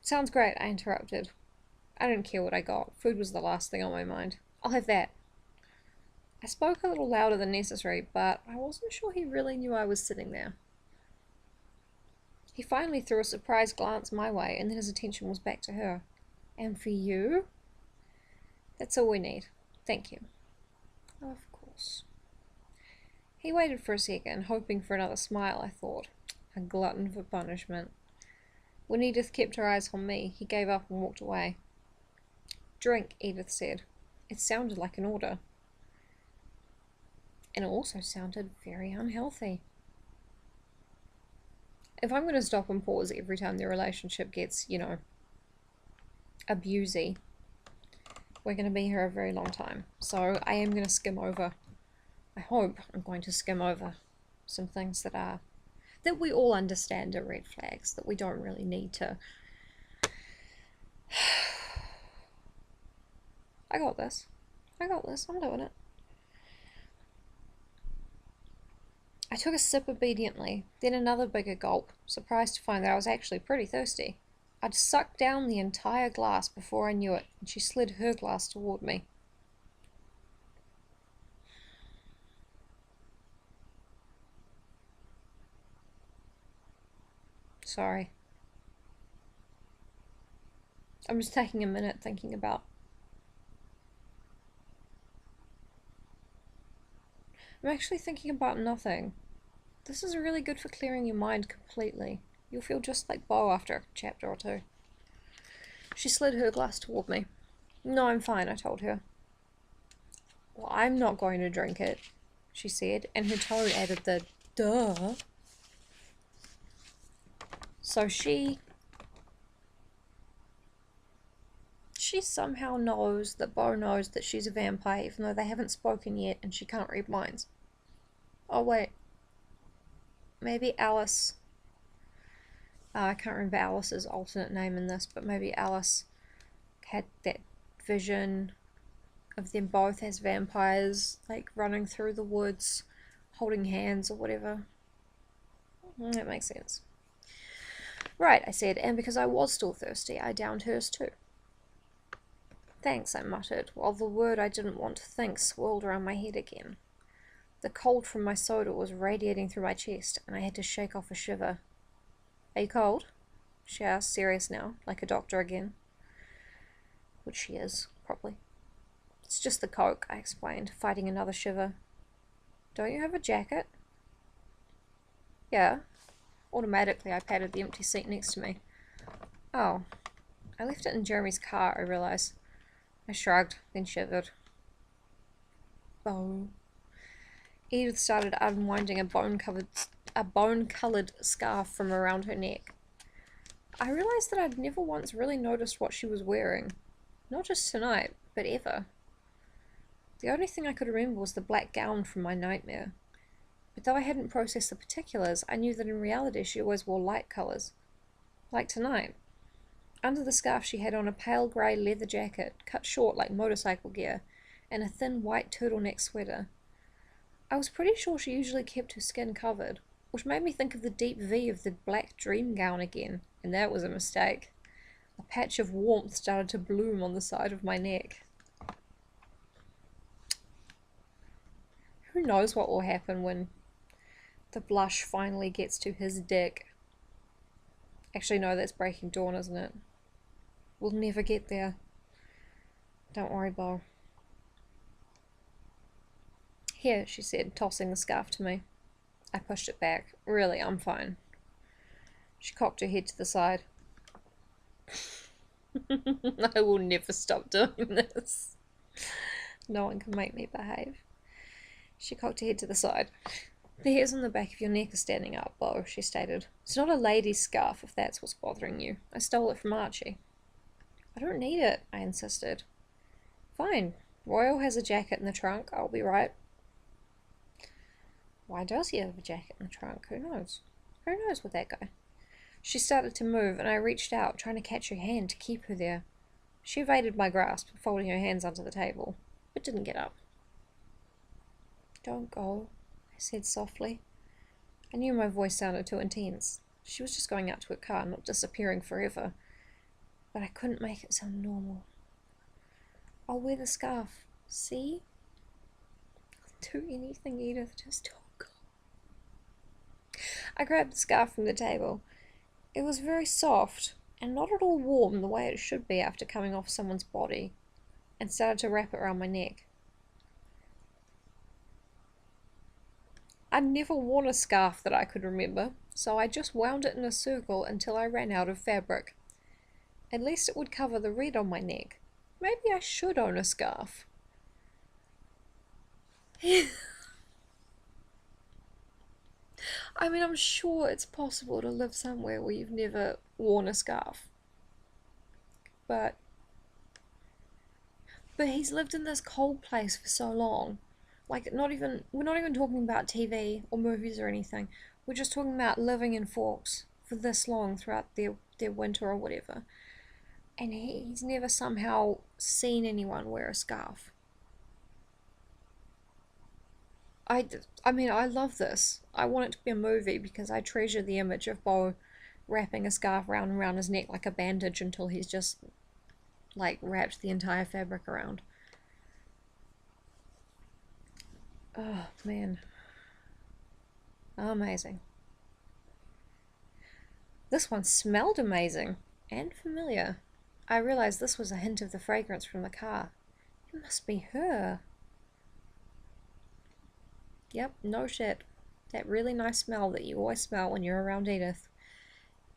Sounds great, I interrupted. I didn't care what I got. Food was the last thing on my mind. I'll have that. I spoke a little louder than necessary, but I wasn't sure he really knew I was sitting there. He finally threw a surprised glance my way, and then his attention was back to her. And for you? That's all we need. Thank you. Of course. He waited for a second, hoping for another smile, I thought. A glutton for punishment. When Edith kept her eyes on me, he gave up and walked away. Drink, Edith said. It sounded like an order. And it also sounded very unhealthy. If I'm going to stop and pause every time their relationship gets, abusey, we're going to be here a very long time. So I am going to skim over. I hope I'm going to skim over some things that we all understand are red flags, that we don't really need to. I got this. I'm doing it. I took a sip obediently, then another bigger gulp, surprised to find that I was actually pretty thirsty. I'd sucked down the entire glass before I knew it, and she slid her glass toward me. Sorry. I'm just taking a minute thinking about... I'm actually thinking about nothing. This is really good for clearing your mind completely. You'll feel just like Bo after a chapter or two. She slid her glass toward me. No, I'm fine, I told her. Well, I'm not going to drink it, she said, and her tone added the duh. So she somehow knows that Bo knows that she's a vampire, even though they haven't spoken yet and she can't read minds. Oh, wait. Maybe Alice... I can't remember Alice's alternate name in this, but maybe Alice had that vision of them both as vampires, like running through the woods, holding hands or whatever. That makes sense. Right, I said, and because I was still thirsty, I downed hers too. Thanks, I muttered, while the word I didn't want to think swirled around my head again. The cold from my soda was radiating through my chest, and I had to shake off a shiver. Are you cold? She asked, serious now, like a doctor again. Which she is, probably. It's just the Coke, I explained, fighting another shiver. Don't you have a jacket? Yeah. Automatically, I patted the empty seat next to me. Oh. I left it in Jeremy's car, I realised. I shrugged, then shivered. Bo. Edith started unwinding a bone-coloured scarf from around her neck. I realised that I'd never once really noticed what she was wearing. Not just tonight, but ever. The only thing I could remember was the black gown from my nightmare. But though I hadn't processed the particulars, I knew that in reality she always wore light colours. Like tonight. Under the scarf she had on a pale grey leather jacket, cut short like motorcycle gear, and a thin white turtleneck sweater. I was pretty sure she usually kept her skin covered, which made me think of the deep V of the black dream gown again, and that was a mistake. A patch of warmth started to bloom on the side of my neck. Who knows what will happen when the blush finally gets to his dick. Actually, no, that's Breaking Dawn, isn't it? We'll never get there. Don't worry, Bo. Here, she said, tossing the scarf to me. I pushed it back. Really, I'm fine. She cocked her head to the side. I will never stop doing this. No one can make me behave. She cocked her head to the side. The hairs on the back of your neck are standing up, Bo, she stated. It's not a lady's scarf, if that's what's bothering you. I stole it from Archie. I don't need it, I insisted. Fine. Royal has a jacket in the trunk. I'll be right. Why does he have a jacket in the trunk? Who knows? Who knows with that guy? She started to move, and I reached out, trying to catch her hand to keep her there. She evaded my grasp, folding her hands under the table, but didn't get up. Don't go, I said softly. I knew my voice sounded too intense. She was just going out to her car, not disappearing forever. But I couldn't make it sound normal. I'll wear the scarf. See? I'll do anything, Edith. Just don't go. I grabbed the scarf from the table. It was very soft, and not at all warm the way it should be after coming off someone's body, and started to wrap it around my neck. I'd never worn a scarf that I could remember, so I just wound it in a circle until I ran out of fabric. At least it would cover the red on my neck. Maybe I should own a scarf. I mean, I'm sure it's possible to live somewhere where you've never worn a scarf. But he's lived in this cold place for so long. Like, we're not even talking about TV or movies or anything. We're just talking about living in Forks for this long throughout their winter or whatever. And he's never somehow seen anyone wear a scarf. I mean, I love this. I want it to be a movie because I treasure the image of Bo wrapping a scarf round and round his neck like a bandage until he's just, like, wrapped the entire fabric around. Oh, man. Amazing. This one smelled amazing and familiar. I realized this was a hint of the fragrance from the car. It must be her. Yep, no shit. That really nice smell that you always smell when you're around Edith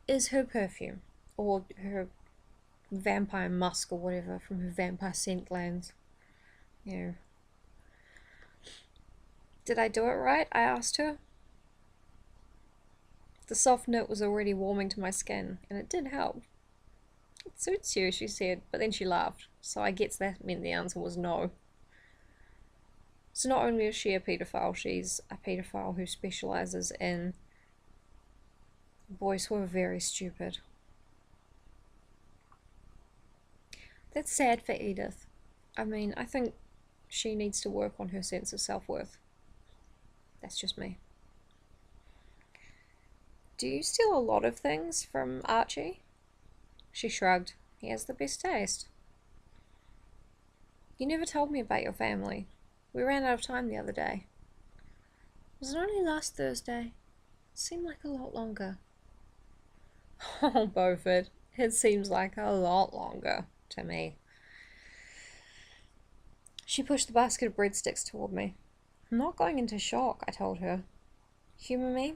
is her perfume, or her vampire musk or whatever from her vampire scent glands. Yeah. Did I do it right? I asked her. The soft knit was already warming to my skin, and it did help. It suits you, she said, but then she laughed, so I guess that meant the answer was no. So not only is she a paedophile, she's a paedophile who specialises in boys who are very stupid. That's sad for Edith. I mean, I think she needs to work on her sense of self-worth. That's just me. Do you steal a lot of things from Archie? She shrugged. He has the best taste. You never told me about your family. We ran out of time the other day. Was it only last Thursday? It seemed like a lot longer. Oh, Beaufort, it seems like a lot longer to me. She pushed the basket of breadsticks toward me. I'm not going into shock, I told her. Humour me?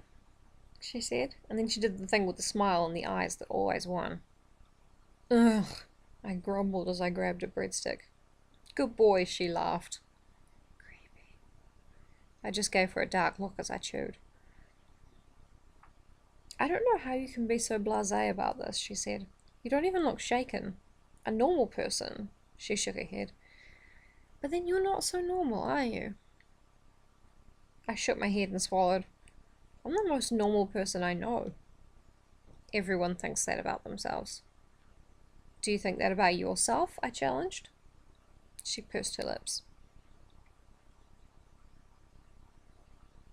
She said, and then she did the thing with the smile and the eyes that always won. Ugh, I grumbled as I grabbed a breadstick. Good boy, she laughed. Creepy. I just gave her a dark look as I chewed. I don't know how you can be so blasé about this, she said. You don't even look shaken. A normal person. She shook her head. But then you're not so normal, are you? I shook my head and swallowed. I'm the most normal person I know. Everyone thinks that about themselves. Do you think that about yourself? I challenged. She pursed her lips.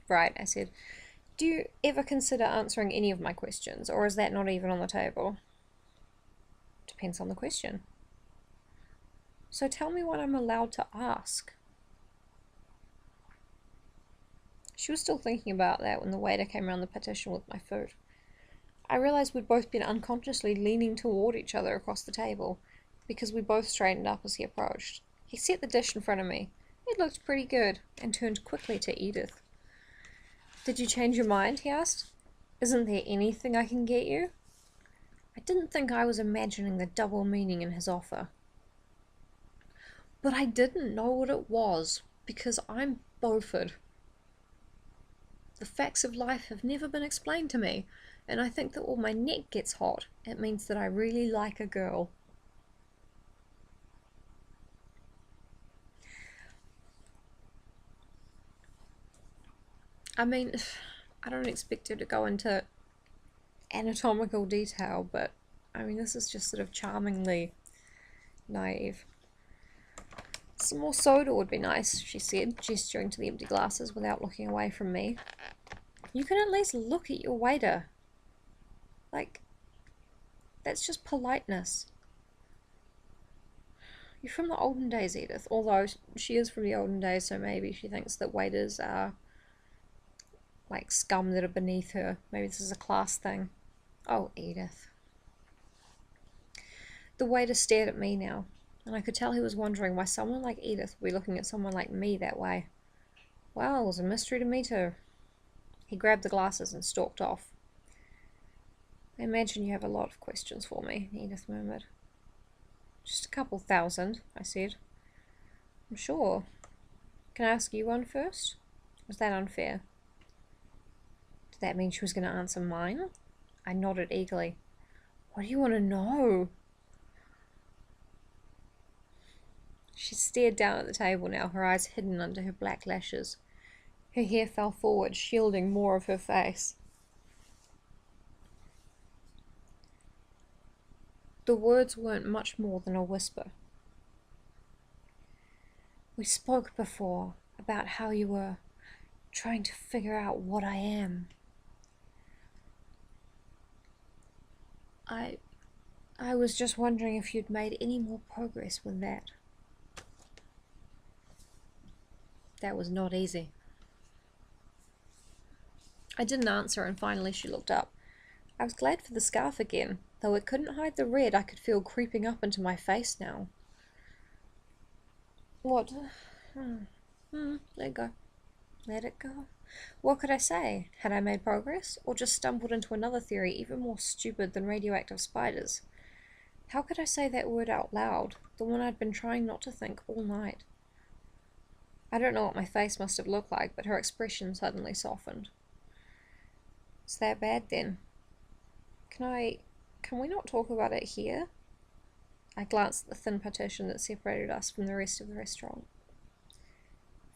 Right, I said. Do you ever consider answering any of my questions, or is that not even on the table? Depends on the question. So tell me what I'm allowed to ask. She was still thinking about that when the waiter came around the partition with my food. I realized we'd both been unconsciously leaning toward each other across the table, because we both straightened up as he approached. He set the dish in front of me. It looked pretty good, and turned quickly to Edith. Did you change your mind? He asked. Isn't there anything I can get you? I didn't think I was imagining the double meaning in his offer. But I didn't know what it was, because I'm Beaufort. The facts of life have never been explained to me, and I think that when my neck gets hot, it means that I really like a girl. I mean, I don't expect her to go into anatomical detail, but I mean, this is just sort of charmingly naive. Some more soda would be nice, she said, gesturing to the empty glasses without looking away from me. You can at least look at your waiter. Like, that's just politeness. You're from the olden days, Edith, although she is from the olden days, so maybe she thinks that waiters are like scum that are beneath her. Maybe this is a class thing. Oh, Edith. The waiter stared at me now, and I could tell he was wondering why someone like Edith would be looking at someone like me that way. Well, it was a mystery to me too. He grabbed the glasses and stalked off. I imagine you have a lot of questions for me, Edith murmured. Just a couple thousand, I said. I'm sure. Can I ask you one first? Was that unfair? Did that mean she was going to answer mine? I nodded eagerly. What do you want to know? She stared down at the table now, her eyes hidden under her black lashes. Her hair fell forward, shielding more of her face. The words weren't much more than a whisper. We spoke before about how you were trying to figure out what I am. I was just wondering if you'd made any more progress with that. That was not easy. I didn't answer, and finally she looked up. I was glad for the scarf again, though it couldn't hide the red I could feel creeping up into my face now. What? Let go. Let it go. What could I say? Had I made progress, or just stumbled into another theory even more stupid than radioactive spiders? How could I say that word out loud, the one I'd been trying not to think all night? I don't know what my face must have looked like, but her expression suddenly softened. Is that bad then? Can we not talk about it here? I glanced at the thin partition that separated us from the rest of the restaurant.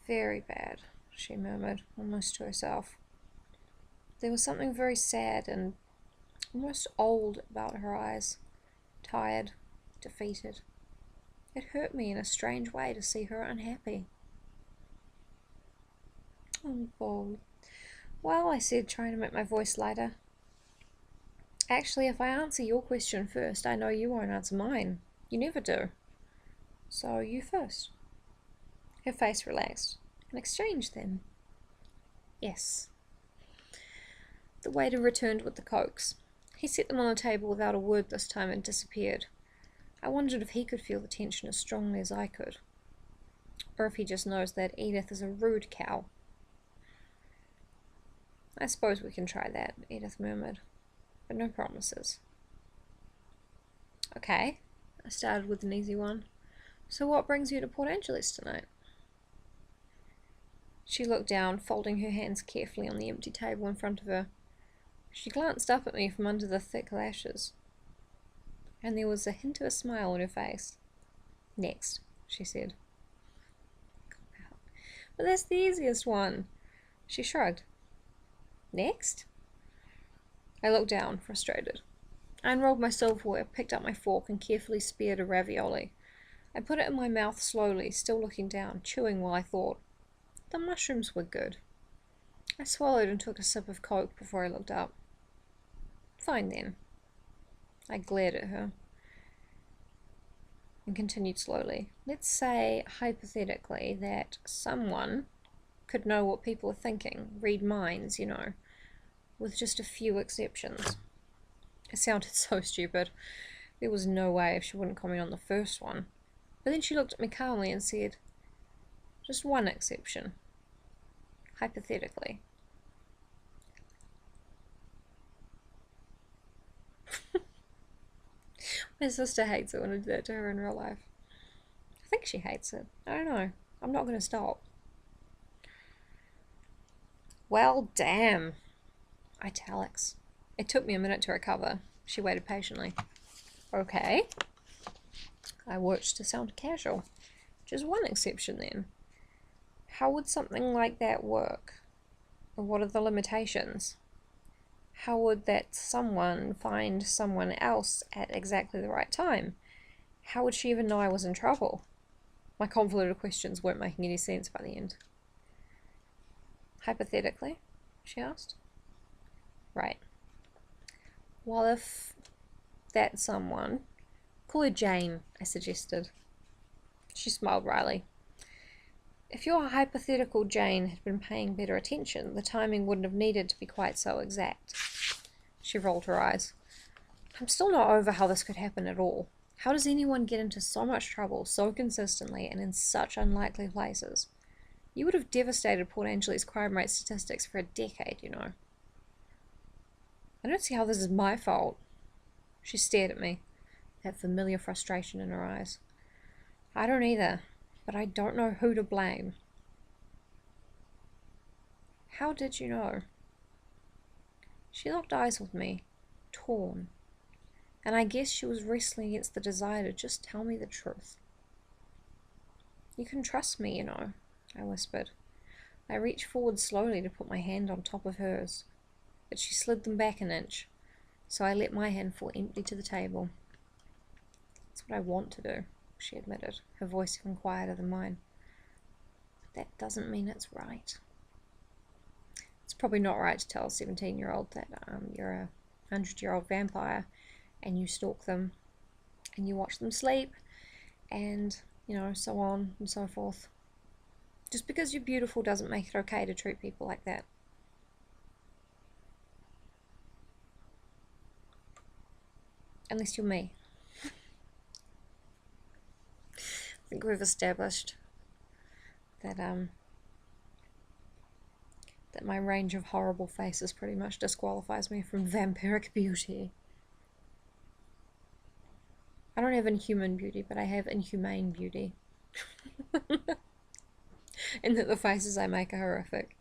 Very bad, she murmured, almost to herself. There was something very sad and almost old about her eyes. Tired, defeated. It hurt me in a strange way to see her unhappy. Oh, Paul. Well, I said, trying to make my voice lighter, Actually, if I answer your question first, I know you won't answer mine. You never do. So you first. Her face relaxed. An exchange, then? Yes. The waiter returned with the cokes. He set them on the table without a word this time and disappeared. I wondered if he could feel the tension as strongly as I could. Or if he just knows that Edith is a rude cow. I suppose we can try that, Edith murmured. But no promises. Okay, I started with an easy one. So what brings you to Port Angeles tonight? She looked down, folding her hands carefully on the empty table in front of her. She glanced up at me from under the thick lashes, and there was a hint of a smile on her face. Next, she said. But that's the easiest one. She shrugged. Next? I looked down, frustrated. I unrolled my silverware, picked up my fork, and carefully speared a ravioli. I put it in my mouth slowly, still looking down, chewing while I thought. The mushrooms were good. I swallowed and took a sip of Coke before I looked up. Fine then. I glared at her and continued slowly. Let's say, hypothetically, that someone could know what people are thinking, read minds, you know, with just a few exceptions. It sounded so stupid. There was no way she wouldn't comment on the first one. But then she looked at me calmly and said, just one exception. Hypothetically. My sister hates it when I do that to her in real life. I think she hates it. I don't know. I'm not going to stop. Well, damn. Italics. It took me a minute to recover. She waited patiently. Okay. I worked to sound casual. Just one exception then. How would something like that work? Or what are the limitations? How would that someone find someone else at exactly the right time? How would she even know I was in trouble? My convoluted questions weren't making any sense by the end. Hypothetically, she asked. Right. Well, if that someone... Call her Jane, I suggested. She smiled wryly. If your hypothetical Jane had been paying better attention, the timing wouldn't have needed to be quite so exact. She rolled her eyes. I'm still not over how this could happen at all. How does anyone get into so much trouble so consistently and in such unlikely places? You would have devastated Port Angeles crime rate statistics for a decade, you know. I don't see how this is my fault. She stared at me, that familiar frustration in her eyes. I don't either, but I don't know who to blame. How did you know? She locked eyes with me, torn, and I guess she was wrestling against the desire to just tell me the truth. You can trust me, you know, I whispered. I reached forward slowly to put my hand on top of hers, but she slid them back an inch, so I let my hand fall empty to the table. That's what I want to do, she admitted, her voice even quieter than mine. But that doesn't mean it's right. It's probably not right to tell a 17-year-old that you're a 100-year-old vampire and you stalk them and you watch them sleep and, you know, so on and so forth. Just because you're beautiful doesn't make it okay to treat people like that. Unless you're me. I think we've established that that my range of horrible faces pretty much disqualifies me from vampiric beauty. I don't have inhuman beauty, but I have inhumane beauty. And that the faces I make are horrific.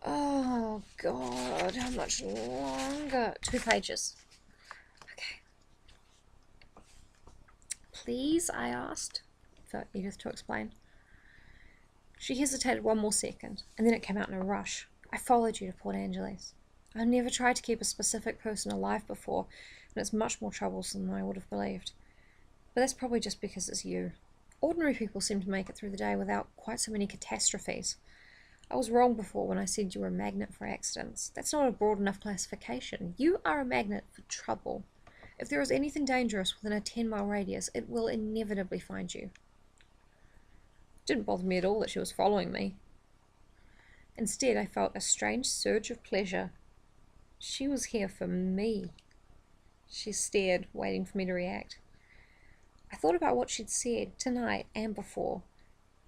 Oh god, how much longer? 2 pages. Okay. Please, I asked, for Edith to explain. She hesitated one more second, and then it came out in a rush. I followed you to Port Angeles. I've never tried to keep a specific person alive before, and it's much more troublesome than I would have believed. But that's probably just because it's you. Ordinary people seem to make it through the day without quite so many catastrophes. I was wrong before when I said you were a magnet for accidents. That's not a broad enough classification. You are a magnet for trouble. If there is anything dangerous within a 10-mile radius, it will inevitably find you. It didn't bother me at all that she was following me. Instead, I felt a strange surge of pleasure. She was here for me. She stared, waiting for me to react. I thought about what she'd said tonight and before.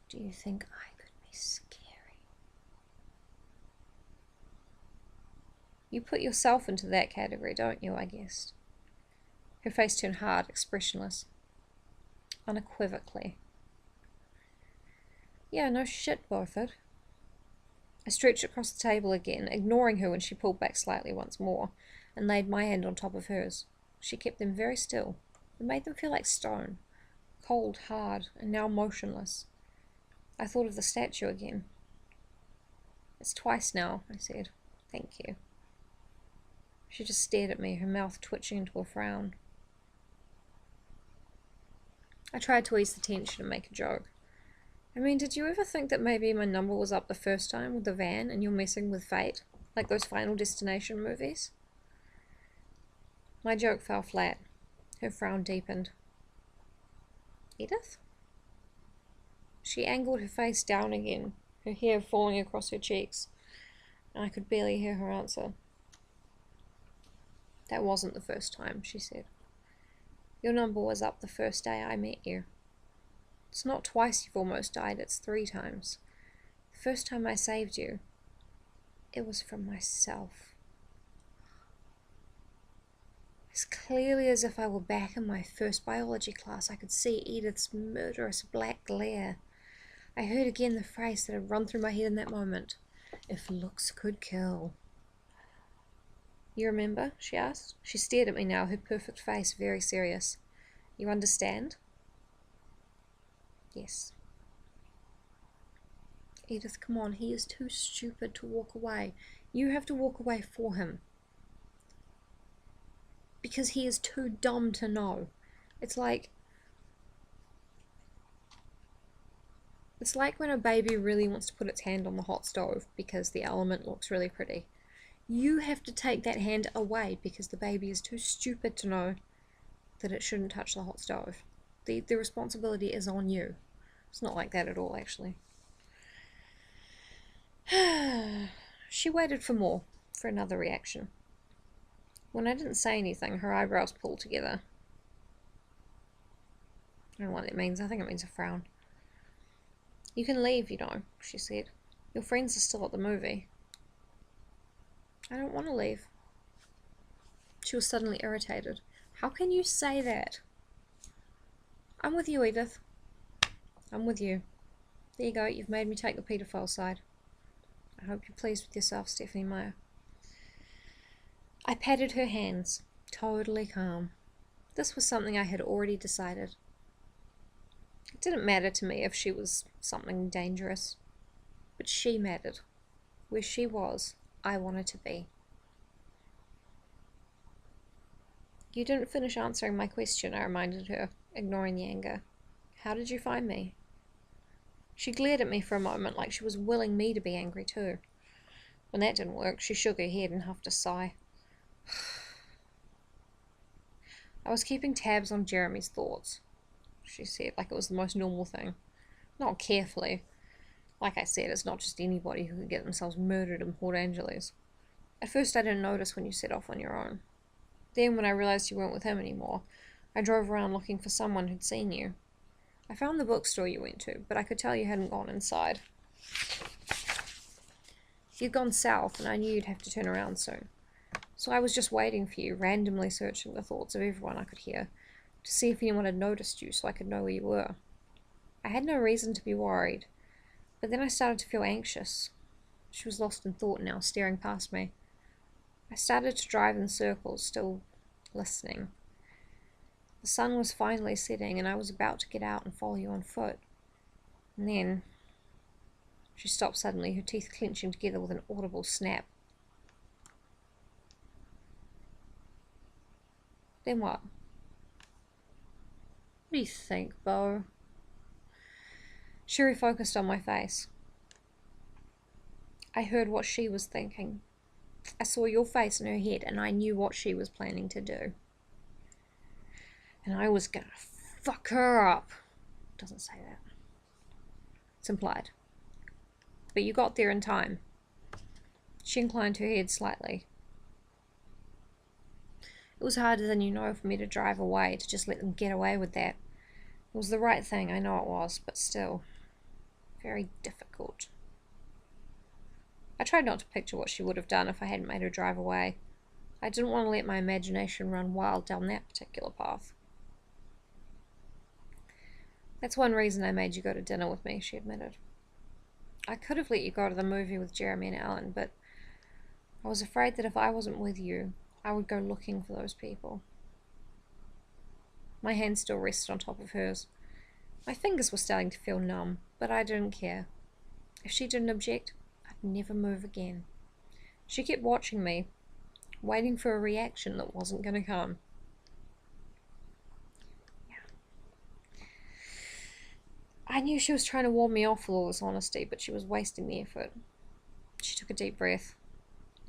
Do you think I could be scary? You put yourself into that category, don't you, I guessed. Her face turned hard, expressionless. Unequivocally. Yeah, no shit, Beaufort. I stretched across the table again, ignoring her when she pulled back slightly once more, and laid my hand on top of hers. She kept them very still. It made them feel like stone. Cold, hard, and now motionless. I thought of the statue again. It's twice now, I said. Thank you. She just stared at me, her mouth twitching into a frown. I tried to ease the tension and make a joke. I mean, did you ever think that maybe my number was up the first time with the van and you're messing with fate? Like those Final Destination movies? My joke fell flat. Her frown deepened. Edith? She angled her face down again, her hair falling across her cheeks, and I could barely hear her answer. That wasn't the first time, she said. Your number was up the first day I met you. It's not twice you've almost died, it's 3 times. The first time I saved you, it was from myself. As clearly as if I were back in my first biology class, I could see Edith's murderous black glare. I heard again the phrase that had run through my head in that moment. If looks could kill. You remember? She asked. She stared at me now, her perfect face very serious. You understand? Yes. Edith, come on, he is too stupid to walk away. You have to walk away for him. Because he is too dumb to know. It's like when a baby really wants to put its hand on the hot stove because the element looks really pretty. You have to take that hand away because the baby is too stupid to know that it shouldn't touch the hot stove. The responsibility is on you. It's not like that at all, actually. She waited for another reaction. When I didn't say anything, her eyebrows pulled together. I don't know what that means. I think it means a frown. You can leave, you know, she said. Your friends are still at the movie. I don't want to leave. She was suddenly irritated. How can you say that? I'm with you, Edith. I'm with you. There you go, you've made me take the paedophile side. I hope you're pleased with yourself, Stephanie Meyer. I patted her hands, totally calm. This was something I had already decided. It didn't matter to me if she was something dangerous, but she mattered. Where she was, I wanted to be. You didn't finish answering my question, I reminded her, ignoring the anger. How did you find me? She glared at me for a moment like she was willing me to be angry too. When that didn't work, she shook her head and huffed a sigh. I was keeping tabs on Jeremy's thoughts, she said, like it was the most normal thing. Not carefully. Like I said, it's not just anybody who could get themselves murdered in Port Angeles. At first I didn't notice when you set off on your own. Then when I realized you weren't with him anymore, I drove around looking for someone who'd seen you. I found the bookstore you went to, but I could tell you hadn't gone inside. You'd gone south, and I knew you'd have to turn around soon. So I was just waiting for you, randomly searching the thoughts of everyone I could hear, to see if anyone had noticed you so I could know where you were. I had no reason to be worried, but then I started to feel anxious. She was lost in thought now, staring past me. I started to drive in circles, still listening. The sun was finally setting, and I was about to get out and follow you on foot. And then she stopped suddenly, her teeth clenching together with an audible snap. Then what? What do you think, Beau? She refocused on my face. I heard what she was thinking. I saw your face in her head, and I knew what she was planning to do. And I was gonna fuck her up. Doesn't say that. It's implied. But you got there in time. She inclined her head slightly. It was harder than you know for me to drive away, to just let them get away with that. It was the right thing, I know it was, but still, very difficult. I tried not to picture what she would have done if I hadn't made her drive away. I didn't want to let my imagination run wild down that particular path. That's one reason I made you go to dinner with me, she admitted. I could have let you go to the movie with Jeremy and Alan, but I was afraid that if I wasn't with you, I would go looking for those people. My hand still rested on top of hers. My fingers were starting to feel numb, but I didn't care. If she didn't object, I'd never move again. She kept watching me, waiting for a reaction that wasn't going to come. I knew she was trying to warn me off with all this honesty, but she was wasting the effort. She took a deep breath.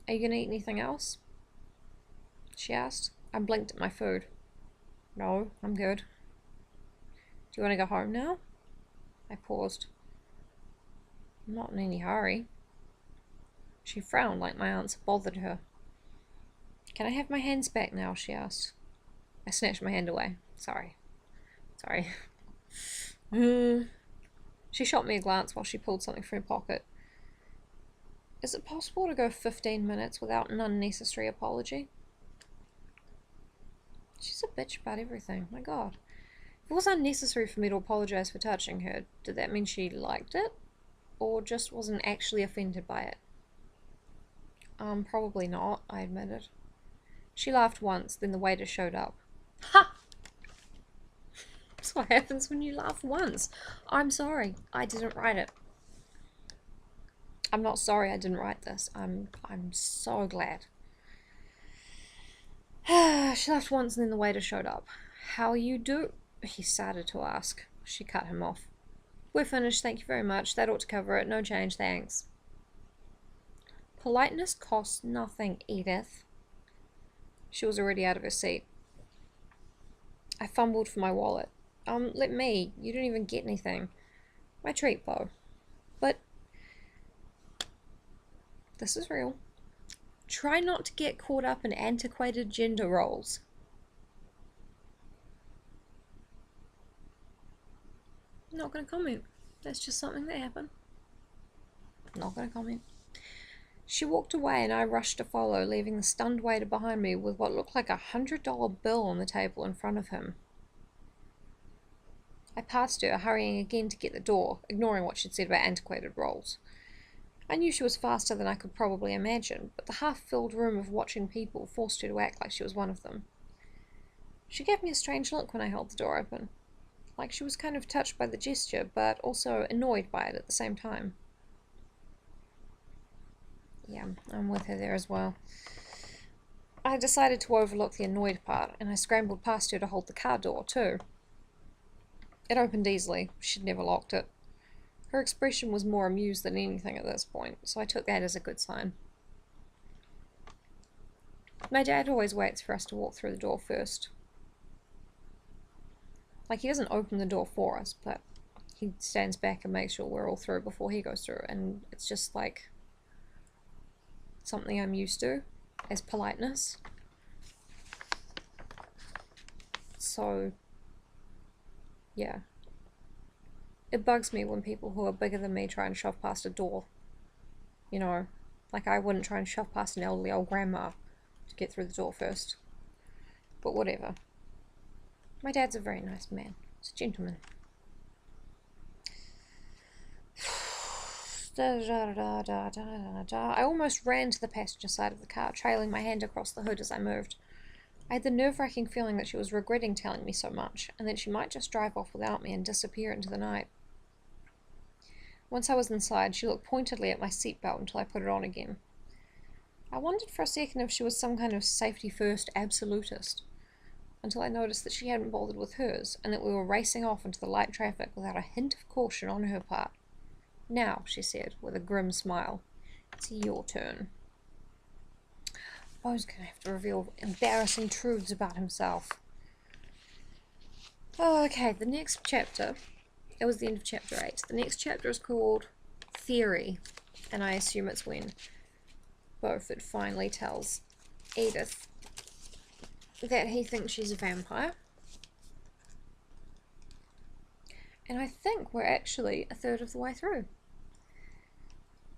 Are you going to eat anything else? She asked. I blinked at my food. No, I'm good. Do you want to go home now? I paused. I'm not in any hurry. She frowned like my answer bothered her. Can I have my hands back now? She asked. I snatched my hand away. Sorry. She shot me a glance while she pulled something from her pocket. Is it possible to go 15 minutes without an unnecessary apology? She's a bitch about everything. My God. If it was unnecessary for me to apologize for touching her, did that mean she liked it? Or just wasn't actually offended by it? Probably not, I admitted. She laughed once, then the waiter showed up. Ha! That's what happens when you laugh once. I'm sorry, I didn't write it. I'm not sorry I didn't write this. I'm so glad. She laughed once and then the waiter showed up. How you do? He started to ask. She cut him off. We're finished, thank you very much. That ought to cover it. No change, thanks. Politeness costs nothing, Edith. She was already out of her seat. I fumbled for my wallet. Let me. You didn't even get anything. My treat, Bo. But this is real. Try not to get caught up in antiquated gender roles. Not gonna comment. That's just something that happened. Not gonna comment. She walked away and I rushed to follow, leaving the stunned waiter behind me with what looked like $100 bill on the table in front of him. I passed her, hurrying again to get the door, ignoring what she'd said about antiquated roles. I knew she was faster than I could probably imagine, but the half-filled room of watching people forced her to act like she was one of them. She gave me a strange look when I held the door open, like she was kind of touched by the gesture, but also annoyed by it at the same time. Yeah, I'm with her there as well. I decided to overlook the annoyed part, and I scrambled past her to hold the car door, too. It opened easily. She'd never locked it. Her expression was more amused than anything at this point, so I took that as a good sign. My dad always waits for us to walk through the door first. Like, he doesn't open the door for us, but he stands back and makes sure we're all through before he goes through, and it's just like something I'm used to as politeness. So, yeah. It bugs me when people who are bigger than me try and shove past a door. You know, like I wouldn't try and shove past an elderly old grandma to get through the door first. But whatever. My dad's a very nice man. He's a gentleman. I almost ran to the passenger side of the car, trailing my hand across the hood as I moved. I had the nerve-wracking feeling that she was regretting telling me so much, and that she might just drive off without me and disappear into the night. Once I was inside, she looked pointedly at my seatbelt until I put it on again. I wondered for a second if she was some kind of safety-first absolutist, until I noticed that she hadn't bothered with hers, and that we were racing off into the light traffic without a hint of caution on her part. Now, she said, with a grim smile, It's your turn. Bo's gonna have to reveal embarrassing truths about himself. Oh, okay, the next chapter, it was the end of chapter 8. The next chapter is called Theory, and I assume it's when Beaufort finally tells Edith that he thinks she's a vampire. And I think we're actually a third of the way through,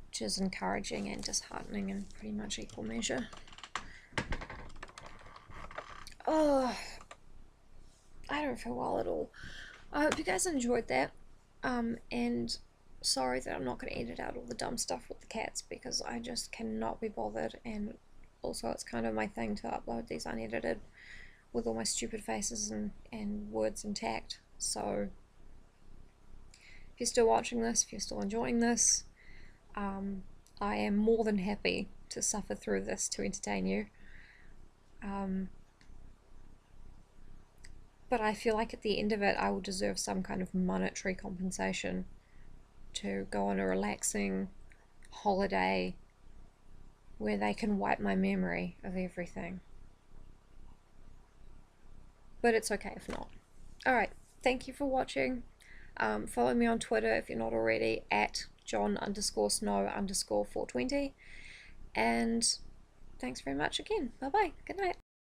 which is encouraging and disheartening in pretty much equal measure. Oh, I don't feel well at all. I hope you guys enjoyed that, and sorry that I'm not going to edit out all the dumb stuff with the cats, because I just cannot be bothered, and also it's kind of my thing to upload these unedited with all my stupid faces and words intact. So if you're still watching this, if you're still enjoying this, I am more than happy to suffer through this to entertain you. But I feel like at the end of it I will deserve some kind of monetary compensation to go on a relaxing holiday where they can wipe my memory of everything. But it's okay if not. Alright, thank you for watching. Follow me on Twitter if you're not already, at John_Snow_420. And thanks very much again. Bye bye. Good night.